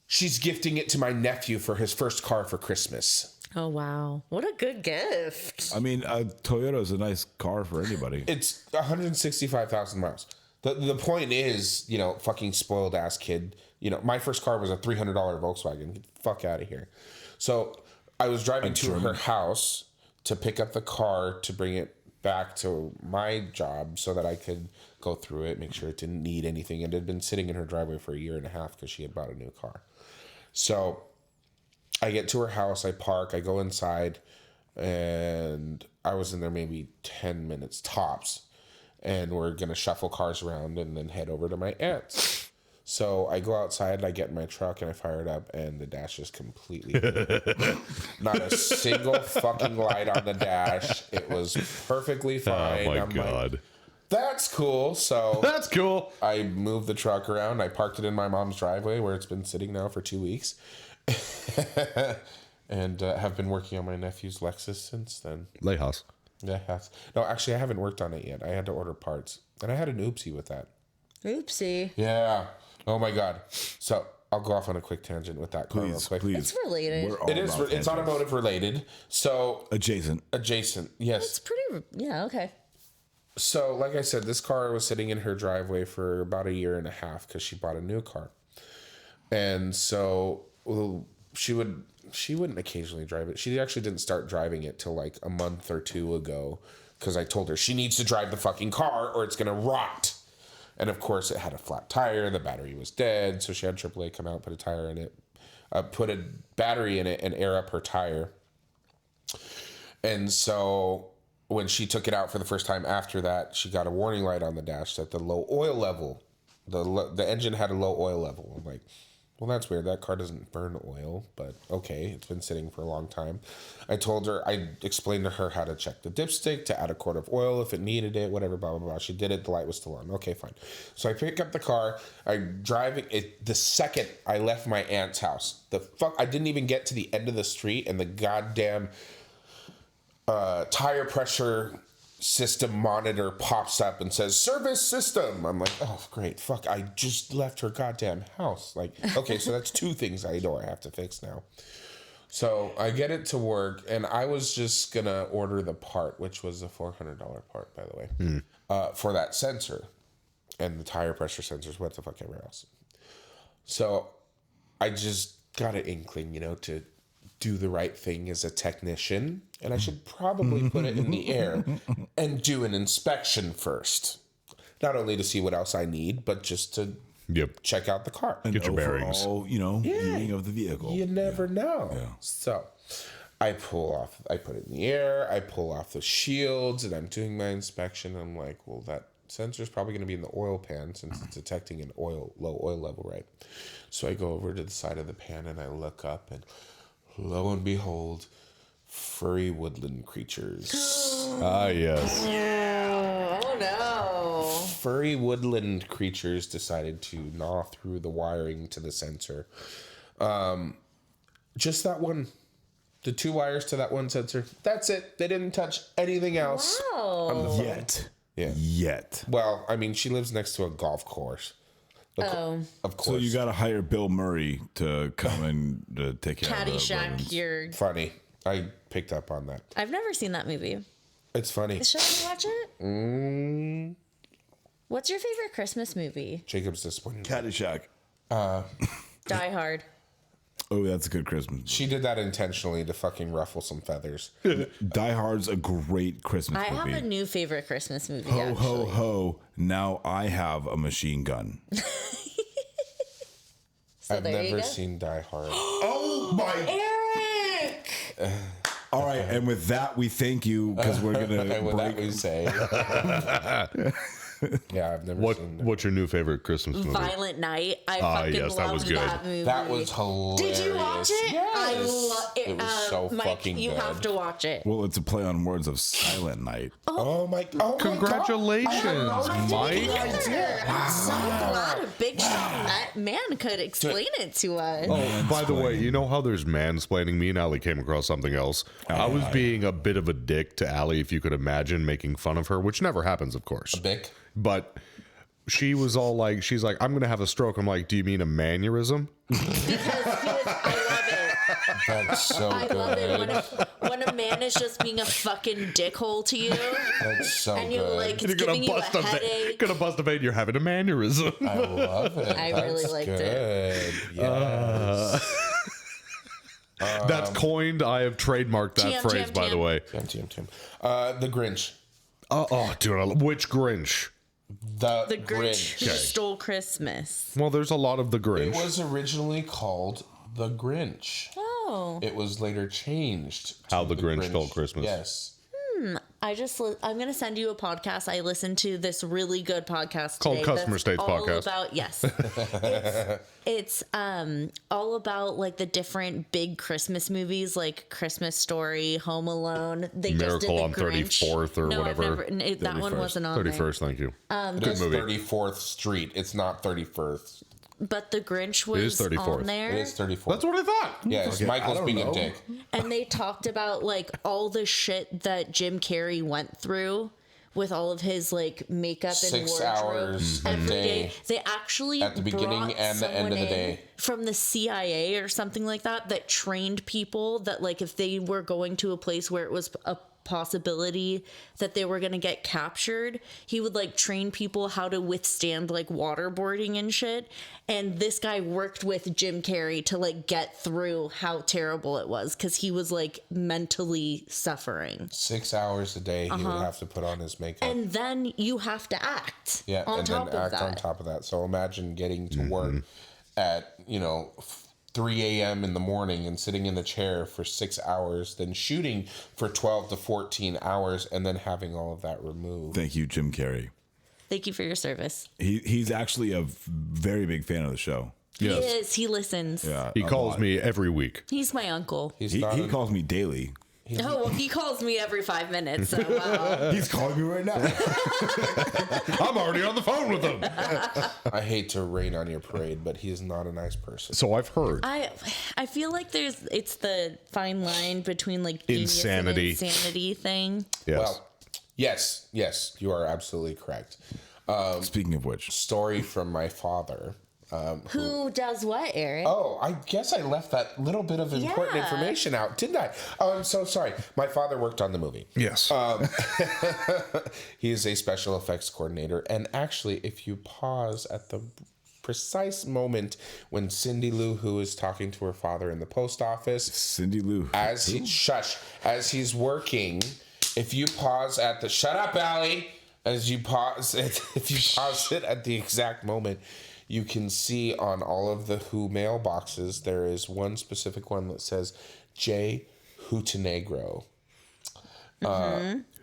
She's gifting it to my nephew for his first car for Christmas. Oh, wow. What a good gift. I mean, a Toyota is a nice car for anybody. It's 165,000 miles. The point is, you know, fucking spoiled ass kid. You know, my first car was a $300 Volkswagen. Get the fuck out of here. So I was driving to her house to pick up the car to bring it back to my job so that I could go through it, make sure it didn't need anything. It had been sitting in her driveway for a year and a half because she had bought a new car. So I get to her house, I park, I go inside, and I was in there maybe 10 minutes tops. And we're going to shuffle cars around and then head over to my aunt's. So I go outside, I get in my truck, and I fire it up, and the dash is completely not a single fucking light on the dash. It was perfectly fine. Oh, my I'm God. like, that's cool. So That's cool. I moved the truck around. I parked it in my mom's driveway where it's been sitting now for 2 weeks. And have been working on my nephew's Lexus since then. Lighthouse. Yeah, no, actually, I haven't worked on it yet. I had to order parts. And I had an oopsie with that. Oopsie. Yeah. Oh, my God. So I'll go off on a quick tangent with that car real quick. It's related. We're all It is. about It's tangents. automotive related. So Adjacent. adjacent. Yes. It's pretty, yeah, okay. So, like I said, this car was sitting in her driveway for about a year and a half because she bought a new car. And so she wouldn't occasionally drive it. She actually didn't start driving it till like a month or two ago because I told her she needs to drive the fucking car or it's going to rot. And of course, it had a flat tire. The battery was dead. So she had AAA come out, put a tire in it, put a battery in it and air up her tire. And so when she took it out for the first time after that, she got a warning light on the dash that the low oil level, the engine had a low oil level. I'm like, well, that's weird. That car doesn't burn oil, but okay, it's been sitting for a long time. I explained to her how to check the dipstick, to add a quart of oil if it needed it, whatever, blah, blah, blah. She did it. The light was still on. Okay, fine. So I pick up the car. I'm driving it. The second I left my aunt's house, I didn't even get to the end of the street, and the goddamn tire pressure system monitor pops up and says service system. I'm like, oh great, fuck, I just left her goddamn house. Like, okay, so that's two things I know I have to fix now. So I get it to work, and I was just gonna order the part, which was a $400 part, by the way, for that sensor and the tire pressure sensors, what the fuck ever else. So I just got an inkling, to do the right thing as a technician, and I should probably put it in the air and do an inspection first. Not only to see what else I need, but just to check out the car. And get your bearings. Meaning of the vehicle. You never know. Yeah. So I put it in the air, I pull off the shields, and I'm doing my inspection. I'm like, well, that sensor's probably going to be in the oil pan since it's detecting an low oil level, right? So I go over to the side of the pan and I look up, and lo and behold, furry woodland creatures. Ah, yes. Oh no. Furry woodland creatures decided to gnaw through the wiring to the sensor. Just that one. The 2 wires to that one sensor. That's it. They didn't touch anything else. Wow. Yet. Well, I mean, she lives next to a golf course. Of course. So you got to hire Bill Murray to come and to take care of the Caddyshack, rodents. you're... Funny. I picked up on that. I've never seen that movie. It's funny. Should I watch it? What's your favorite Christmas movie? Jacob's disappointed. Caddyshack. Die Hard. Oh, that's a good Christmas. She did that intentionally to fucking ruffle some feathers. Die Hard's a great Christmas I movie. have a new favorite Christmas movie, Ho, actually. ho, ho. Now I have a machine gun. I've there you never go. seen Die Hard. Oh, my. Eric! All right. And with that, we thank you because we're going And to with that break. we say. Yeah, I've never seen that. What's your new favorite Christmas movie? Violent Night. I fucking yes, that was loved good. that movie. That was hilarious. Did you watch it? Yes. I love it. It was so Mike, fucking you good. have to watch it. Well, it's a play on words of Silent Night. Oh my God. Congratulations, Mike. I'm so glad a big shot man could explain it to us. Oh, by the way, you know how there's mansplaining? Me and Allie came across something else. I was being a bit of a dick to Allie, if you could imagine, making fun of her, which never happens, of course. Bick. But she was all like, she's like, I'm going to have a stroke. I'm like, do you mean a mannerism? I love it. That's so I good. love it when a man is just being a fucking dickhole to you, That's so and you're good. like, it's giving you a headache. Gonna bust a vein. You're having a mannerism. I love it. I really liked it. it. Yes. That's coined. I have trademarked that Jam, phrase, jam, by the jam. way. Tim. The Grinch. Oh, dude, which Grinch? The Grinch who stole Christmas. Well, there's a lot of the It Grinch. was originally called The Grinch. Oh, It was later changed to How the Grinch Stole Christmas. Yes. I'm gonna send you a podcast. I listened to this really good podcast Called today Customer that's States all Podcast. About, yes, it's all about like the different big Christmas movies, like Christmas Story, Home Alone. They just did Miracle the on Grinch. 34th or no, whatever. That one wasn't on there. 31st, thank you. It is 34th Street. It's not 31st. But the Grinch is was 34th. on there. It is 34th. That's what I thought. Yes, Michael's being a dick. And they talked about like all the shit that Jim Carrey went through with all of his like makeup and 6 wardrobe hours a every day. day. They actually At the beginning brought and the end of the someone day. in from the CIA or something like that trained people that like if they were going to a place where it was a possibility that they were going to get captured, he would like train people how to withstand like waterboarding and shit. And this guy worked with Jim Carrey to like get through how terrible it was because he was like mentally suffering. 6 hours a day he would have to put on his makeup. And then you have to act Yeah, on and top then of act on that. top of that. So imagine getting to work at, 3 a.m. in the morning and sitting in the chair for 6 hours, then shooting for 12 to 14 hours, and then having all of that removed. Thank you, Jim Carrey. Thank you for your service. He's actually a very big fan of the show. Yes. He is. He listens. Yeah, He a calls lot. me every week. He's my uncle. He's He, not he an- calls me daily. Oh, well, he calls me every 5 minutes. So, He's calling me right now. I'm already on the phone with him. I hate to rain on your parade, but he is not a nice person. So I've heard. I feel like it's the fine line between like genius Insanity. and insanity thing. Yes. Well, yes, you are absolutely correct. Speaking of which, Story from my father. Who does what, Eric? Oh, I guess I left that little bit of important Yeah. information out, didn't I? Oh, I'm so sorry. My father worked on the movie. yes. He is a special effects coordinator. And actually, if you pause at the precise moment when Cindy Lou Who is talking to her father in the post office, Cindy Lou. as he's working, if you pause at the shut up, Allie, if you pause it at the exact moment, you can see on all of the Who mailboxes there is one specific one that says J. Hootenegro.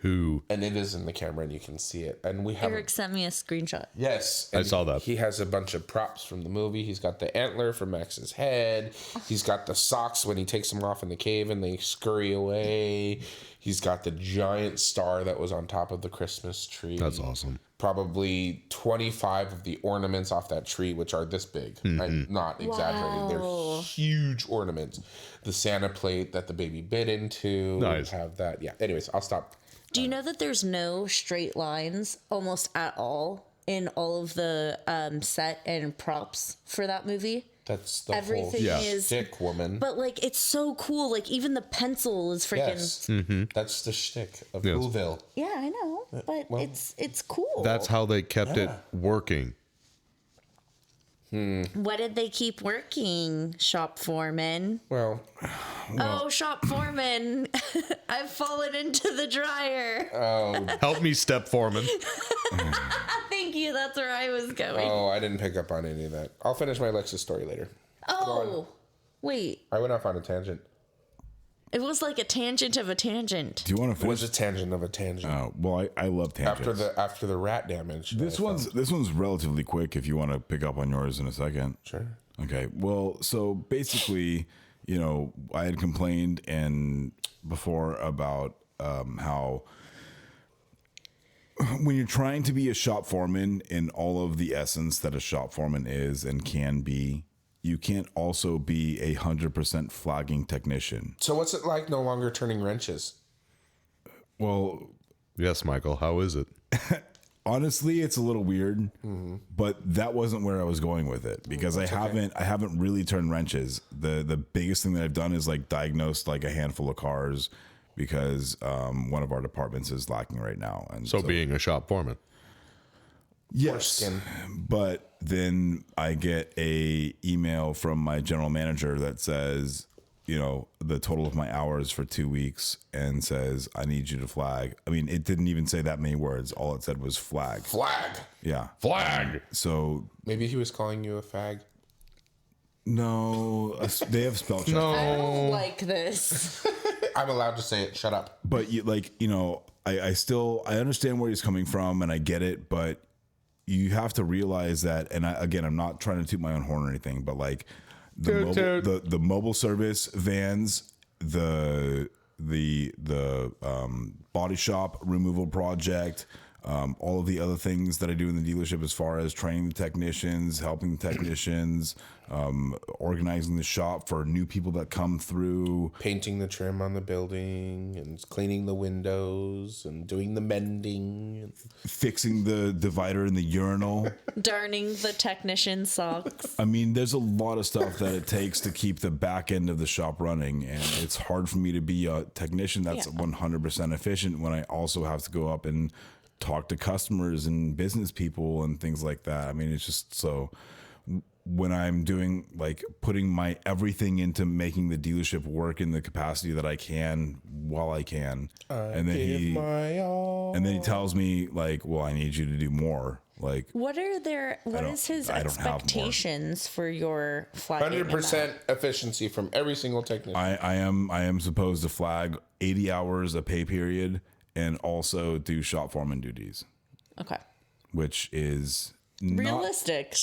Who? And it is in the camera and you can see it. And we have Eric sent me a screenshot. Yes. I saw that. He has a bunch of props from the movie. He's got the antler for Max's head. He's got the socks when he takes them off in the cave and they scurry away. He's got the giant star that was on top of the Christmas tree. That's awesome. Probably 25 of the ornaments off that tree, which are this big. I'm not exaggerating. They're huge ornaments. The Santa plate that the baby bit into. Nice. Have that. Yeah. Anyways, I'll stop. Do you know that there's no straight lines almost at all in all of the set and props for that movie? That's the Everything whole is shtick, woman. But like, it's so cool. Like even the pencil is freaking. Yes, that's the shtick of Yes. Whoville. Yeah, I know, but it's cool. That's how they kept it working. What did they keep working, shop foreman? Well, Oh, shop foreman, I've fallen into the dryer. Help me, step foreman. Thank you. That's where I was going. oh, I didn't pick up on any of that. I'll finish my Lexus story later. Oh, wait. I went off on a tangent. It was like a tangent of a tangent. Do you want to It finish? was a tangent of a tangent. Oh, well, I love tangents. After the rat damage. that This I one's relatively quick. If you want to pick up on yours in a second. Sure. Okay. Well, so basically, I had complained before about how when you're trying to be a shop foreman in all of the essence that a shop foreman is and can be, you can't also be 100% flagging technician. So what's it like no longer turning wrenches? Well, Yes, Michael. How is it? honestly, it's a little weird, but that wasn't where I was going with it because I haven't really turned wrenches. The biggest thing that I've done is like diagnosed like a handful of cars because one of our departments is lacking right now. And So being a shop foreman. yes, Skin. but then I get a email from my general manager that says, the total of my hours for 2 weeks and says, I need you to flag. I mean, it didn't even say that many words. All it said was flag. Flag. Yeah. Flag. So Maybe he was calling you a fag. no, they have spell check. I don't like this. I'm allowed to say it. Shut up. But I understand where he's coming from and I get it, but you have to realize that, and I'm not trying to toot my own horn or anything, but like the mobile service vans, the body shop removal project, all of the other things that I do in the dealership as far as training the technicians, helping the technicians, organizing the shop for new people that come through, Painting the trim on the building and cleaning the windows and doing the mending. fixing the divider in the urinal. Darning the technician socks. I mean, there's a lot of stuff that it takes to keep the back end of the shop running, and it's hard for me to be a technician that's 100% efficient when I also have to go up and talk to customers and business people and things like that. I mean, it's just so when I'm doing like putting my everything into making the dealership work in the capacity that I can while I can, and then he tells me like, well, I need you to do more. Like, What is his I don't have more. expectations for your flagging? 100% efficiency from every single technician. I am supposed to flag 80 hours a pay period and also do shop foreman duties, Okay. which is not Realistic.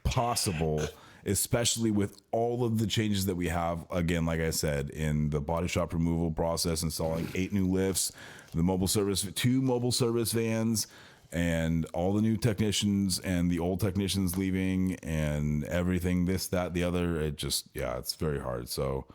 possible, especially with all of the changes that we have. Again, like I said, in the body shop removal process, installing 8 new lifts, the mobile service, 2 mobile service vans, and all the new technicians and the old technicians leaving and everything, this, that, the other. It just, it's very hard. So,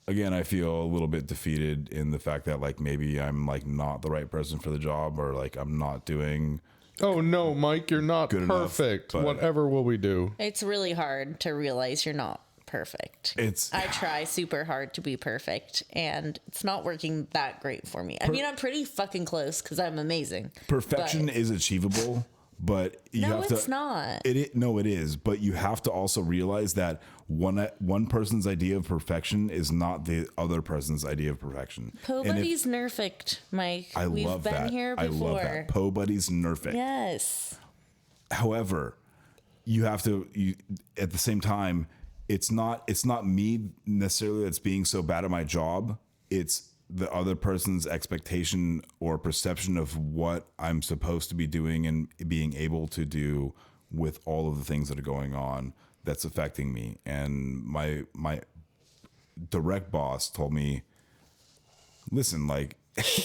again, I feel a little bit defeated in the fact that like maybe I'm like not the right person for the job, or like I'm not doing. Oh no, Mike, you're not Good enough, perfect. but- Whatever will we do? It's really hard to realize you're not perfect. I try super hard to be perfect, and it's not working that great for me. I mean, I'm pretty fucking close because I'm amazing. Perfection but- is achievable, but you No, have to. it's not. No, it is. But you have to also realize that one person's idea of perfection is not the other person's idea of perfection. Po And if- Buddy's nerfect, Mike. We've We've been that. here I before. love that. Po Buddy's nerfing. Yes. However, you have to. At the same time, it's not me necessarily that's being so bad at my job. It's the other person's expectation or perception of what I'm supposed to be doing and being able to do with all of the things that are going on that's affecting me. And my direct boss told me, listen, like,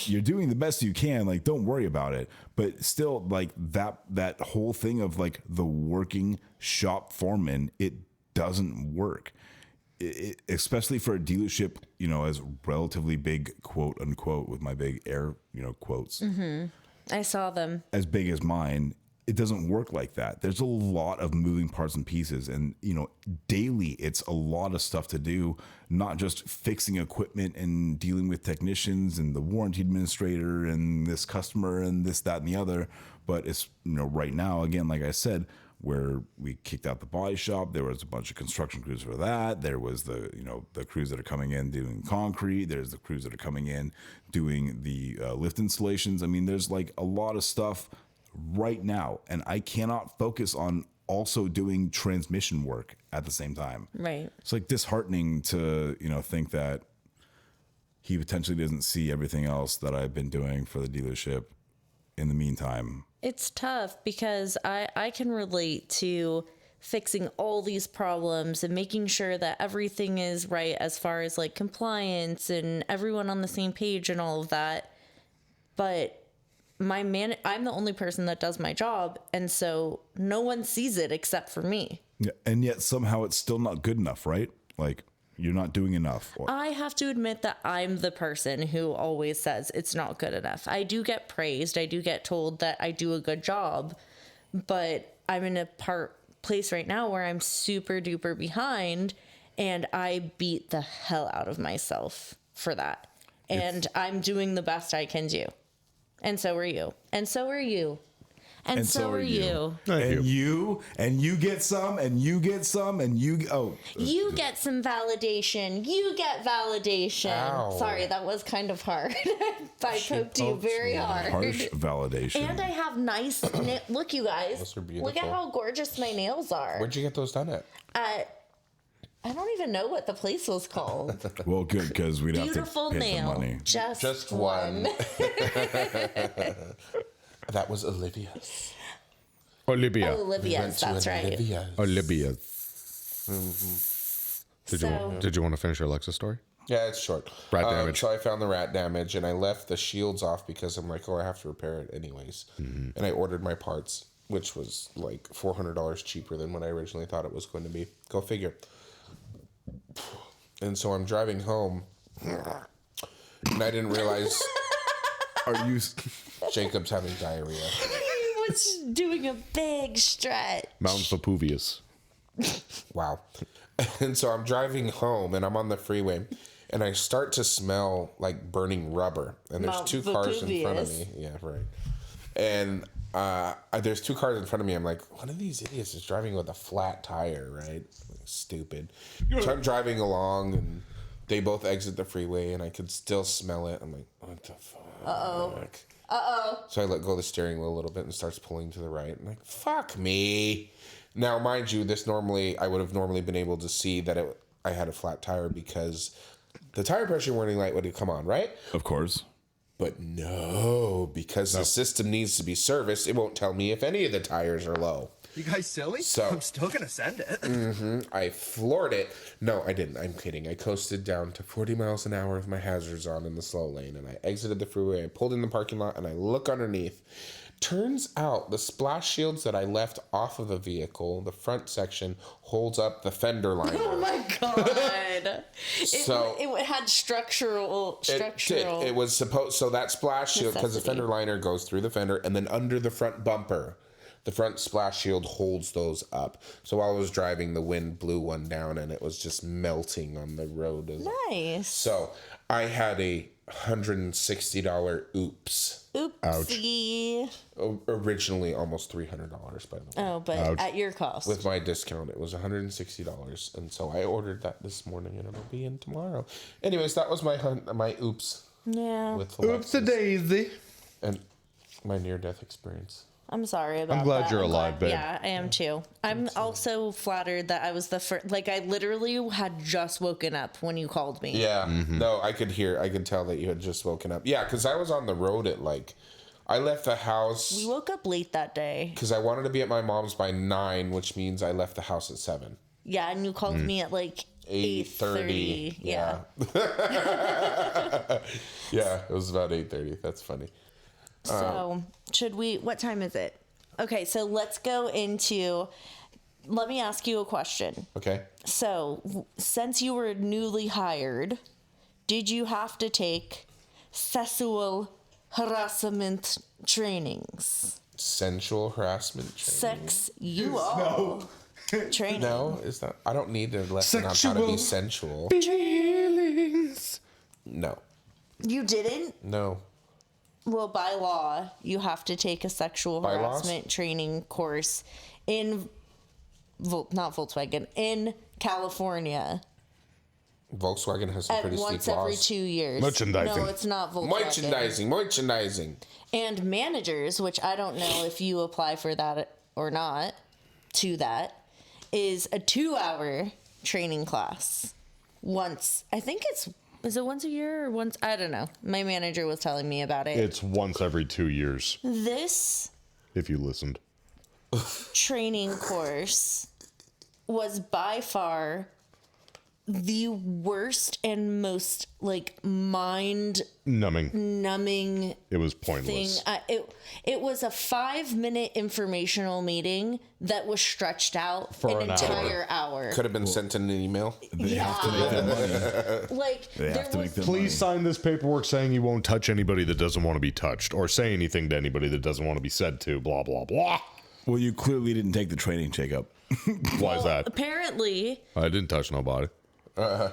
you're doing the best you can, like, don't worry about it. But still, like, that whole thing of like the working shop foreman, it doesn't work. Especially for a dealership, you know, as relatively big, quote unquote, with my big air, you know, quotes. I saw them. As big as mine, it doesn't work like that. There's a lot of moving parts and pieces, and you know, daily it's a lot of stuff to do, not just fixing equipment and dealing with technicians and the warranty administrator and this customer and this, that, and the other. But it's, you know, right now, again, like I said, where we kicked out the body shop, there was a bunch of construction crews for that. There was the, you know, the crews that are coming in doing concrete. There's the crews that are coming in doing the lift installations. I mean, there's like a lot of stuff right now, and I cannot focus on also doing transmission work at the same time. Right. It's like disheartening to, you know, think that he potentially doesn't see everything else that I've been doing for the dealership in the meantime. It's tough because I can relate to fixing all these problems and making sure that everything is right as far as like compliance and everyone on the same page and all of that. But I'm the only person that does my job, and so no one sees it except for me. Yeah, and yet somehow it's still not good enough, right? Like, you're not doing enough. I have to admit that I'm the person who always says it's not good enough. I do get praised. I do get told that I do a good job, but I'm in a place right now where I'm super duper behind, and I beat the hell out of myself for that. And I'm doing the best I can do. And so are you. And so are you. And so are you. And you get some, and you get some, and you you get some validation. You get validation. Ow. Sorry, that was kind of hard. I poked you very hard. harsh validation. And I have nice look, you guys. Those are beautiful. Look at how gorgeous my nails are. Where'd you get those done at? I don't even know what the place was called. Well, good, because we'd Beautiful have to pay nail. the money. Just one. That was Olivia's. Olivia. Olivia's, that's right. Olivia. So- Did you want to finish your Alexa story? Yeah, it's short. Rat damage. So I found the rat damage, and I left the shields off because I'm like, oh, I have to repair it anyways. And I ordered my parts, which was like $400 cheaper than what I originally thought it was going to be. Go figure. And so I'm driving home, and I didn't realize Are you? Jacob's having diarrhea. He was doing a big stretch. Mount Papuvius. Wow. And so I'm driving home, and I'm on the freeway, and I start to smell like burning rubber. And there's Mount two cars in front of Vesuvius. me. Yeah, right. And there's two cars in front of me. I'm like, one of these idiots is driving with a flat tire, right? Stupid. So I'm driving along, and they both exit the freeway, and I could still smell it. I'm like, what the fuck? So I let go of the steering wheel a little bit and starts pulling to the right. I'm like, fuck me. Now, mind you, I would have normally been able to see that I had a flat tire because the tire pressure warning light would have come on, right? Of course. But no, because the system needs to be serviced, it won't tell me if any of the tires are low. You guys silly? So- I'm still gonna send it. I floored it. No, I didn't. I'm kidding. I coasted down to 40 miles an hour with my hazards on in the slow lane, and I exited the freeway. I pulled in the parking lot, and I look underneath. Turns out the splash shields that I left off of the vehicle, the front section, holds up the fender liner. Oh my god! So- it had structural. It was supposed, so that splash shield, because the Necessity. fender liner goes through the fender, and then under the front bumper, the front splash shield holds those up. So while I was driving, the wind blew one down, and it was just melting on the road. Nice. So I had a $160 oops. Oopsie. Originally almost $300, by the way. Oh, but at your cost. With my discount, it was $160, and so I ordered that this morning, and it'll be in tomorrow. Anyways, that was my oops yeah. with the Lexus daisy. and my near-death experience. I'm sorry about that. I'm glad you're alive, babe. Yeah, I am too. I'm also flattered that I was the first. Like, I literally had just woken up when you called me. Yeah. No, I could tell that you had just woken up. Yeah, because I was on the road at I left the house. We woke up late that day. Because I wanted to be at my mom's by 9, which means I left the house at 7. Yeah, and you called me at 8:30. Yeah. Yeah, it was about 8:30. That's funny. So, what time is it? Okay, so let's go into, let me ask you a question. Okay. So, since you were newly hired, did you have to take sexual harassment trainings? Sensual harassment training. Training. No, is that? I don't need a lesson on how to be sensual. Feelings. No. You didn't? No. Well, by law, you have to take a sexual harassment training course in, not Volkswagen, in California. Volkswagen has some pretty steep Once laws. every 2 years. Merchandising. No, it's not Volkswagen. Merchandising. And managers, which I don't know if you apply for that or not, to that, is a 2-hour training class. I think is it once a year or once? I don't know. My manager was telling me about it. It's once every 2 years, This if you listened. training course was by far the worst and most mind numbing It was thing. pointless. It was a 5-minute informational meeting that was stretched out For an an entire hour. Could have been sent in an email. They have to make their money. They They have to make their Please money. sign this paperwork saying you won't touch anybody that doesn't want to be touched or say anything to anybody that doesn't want to be said to, blah, blah, blah. Well, you clearly didn't take the training, Jacob. Why is that? Apparently, I didn't touch nobody.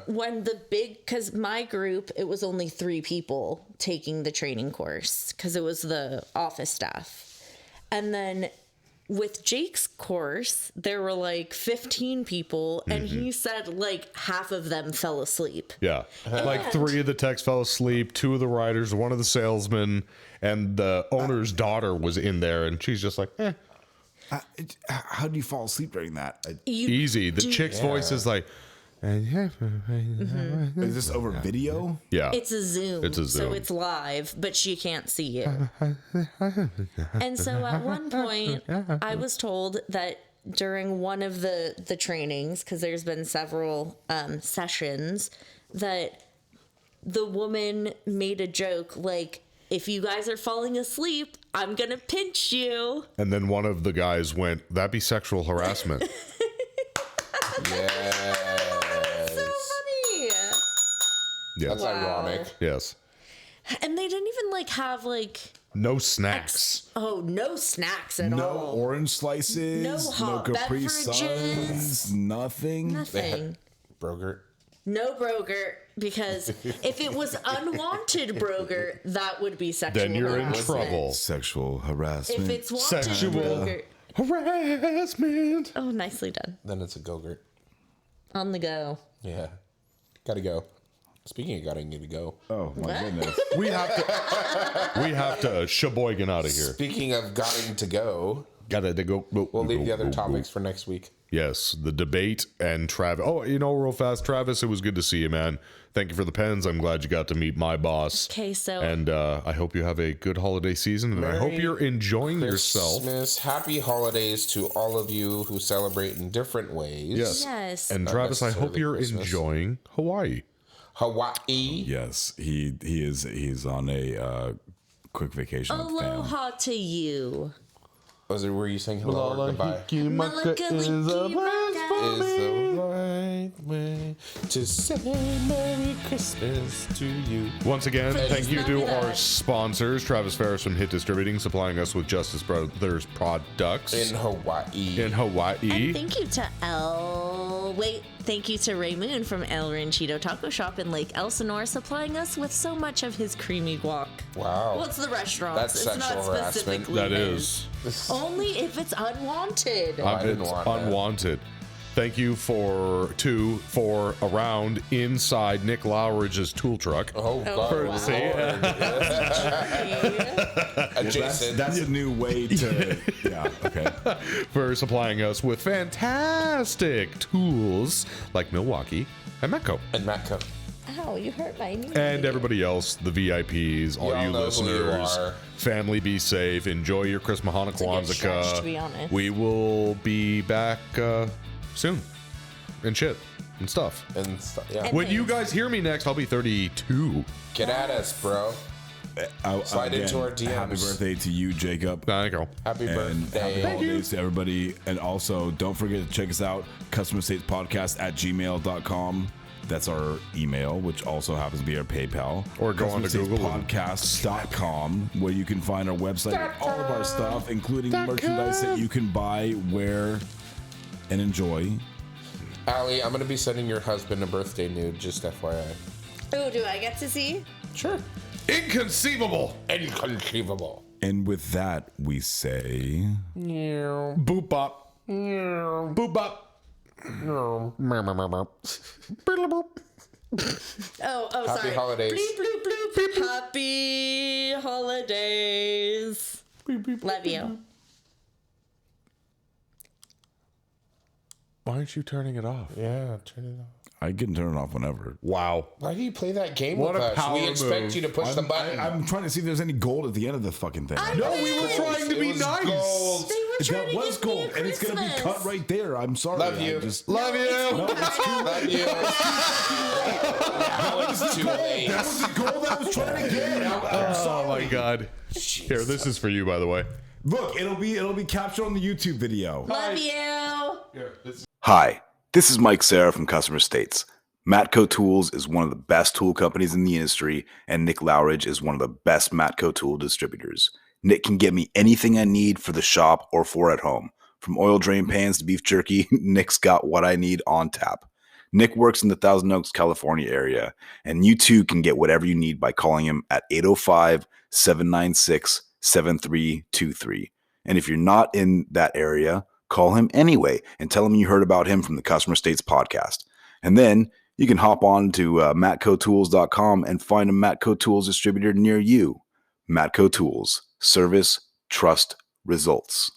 when because my group, it was only 3 people taking the training course because it was the office staff. And then with Jake's course, there were 15 people, and he said half of them fell asleep. Yeah. 3 of the techs fell asleep, 2 of the riders, 1 of the salesmen, and the owner's daughter was in there, and she's just like, eh. How do you fall asleep during that? Easy. The chick's voice is like, Is this over video? yeah. It's a Zoom. It's a So Zoom. it's live, but she can't see you. And so at one point, I was told that during one of the trainings, because there's been several sessions, that the woman made a joke if you guys are falling asleep, I'm going to pinch you. And then one of the guys went, that'd be sexual harassment. Yes. So funny. Yes. That's ironic. Yes. And they didn't even have No snacks. no snacks at No all. orange slices. No hot Capri beverages. Suns. Nothing. Nothing. Brogert. No Broger, because if it was unwanted Broger, that would be sexual Then you're in harassment. trouble. Sexual harassment. If it's wanted Sexual Broger, harassment. oh, nicely done. Then it's a Gogurt. On the go. Yeah. Gotta go. Speaking of gotta need to go. Oh my goodness. We have to sheboygan out of here. Speaking of gotten to go, Gotta go. we'll leave the other topics for next week. Yes, the debate and Travis. Oh, real fast, Travis, it was good to see you, man. Thank you for the pens. I'm glad you got to meet my boss. Okay, so And I hope you have a good holiday season, and I hope you're enjoying yourself. Christmas, happy holidays to all of you who celebrate in different ways. Yes. yes. And Travis, I hope necessarily you're Christmas. enjoying Hawaii. Hawaii. Yes, he's on a quick vacation with the fam. Aloha to you. Was it where you saying hello or goodbye? Is the right way to say Merry Christmas to you. Once again, Please thank you love to me our that. sponsors, Travis Ferris from Hit Distributing, supplying us with Justice Brothers products In Hawaii. in Hawaii. And thank you to thank you to Ray Moon from El Ranchito Taco Shop in Lake Elsinore, supplying us with so much of his creamy guac. Wow. Well, it's the restaurant. That's it's sexual not harassment. specifically That his. is. Only if it's unwanted. I didn't It's want that. unwanted. Thank you for around inside Nick Lowridge's tool truck. Oh, God. wow. See? Adjacent. That's a new way to. Yeah. Okay. For supplying us with fantastic tools like Milwaukee and Metco. And Matco. Ow, you hurt my knee. And everybody else, the VIPs, all Y'all you know who you listeners, are. family, be safe. Enjoy your Chris Mahana a good stretch, Kwanzaa. to be honest. We will be back soon and shit and stuff. And stuff. Yeah. And- When you guys hear me next, I'll be 32. Get at us, bro. Slide into our DMs. Happy birthday to you, Jacob. There you go. Happy And happy birthday. holidays to everybody. And also, don't forget to check us out, customerstatespodcast@gmail.com. That's our email, which also happens to be our PayPal. Or go on to Google and- Podcast.com, where you can find our website and all of our stuff, including merchandise that you can buy, wear, and enjoy. Allie, I'm going to be sending your husband a birthday nude, just FYI. Oh, do I get to see? Sure. Inconceivable. Inconceivable. And with that, we say. Boop bop. Boop bop. Oh, Happy sorry. holidays. Bloop, bloop, bloop. Happy holidays. Love you. Why aren't you turning it off? Yeah, turn it off. I can turn it off whenever. Wow. Why do you play that game What with a us? power We expect move. you to push the button. I'm trying to see if there's any gold at the end of the fucking thing. No, we were trying to It be was nice. gold. They were trying That to was give me a gold, and it's gonna be Christmas. cut right there. I'm sorry. Love I you. just- Love you. No, it's too Love you. Now it's too late. That was the goal that I was trying to get. I'm Oh sorry. my god. Here, this is for you, by the way. Look, it'll be captured on the YouTube video. Love you. Hi, this is Mike Sarah from Customer States. Matco Tools is one of the best tool companies in the industry, and Nick Lowridge is one of the best Matco tool distributors. Nick can get me anything I need for the shop or for at home. From oil drain pans to beef jerky, Nick's got what I need on tap. Nick works in the Thousand Oaks, California area, and you too can get whatever you need by calling him at 805-796-7323. And if you're not in that area, call him anyway and tell him you heard about him from the Customer States podcast. And then you can hop on to matcotools.com and find a Matco Tools distributor near you. Matco Tools. Service, trust, results.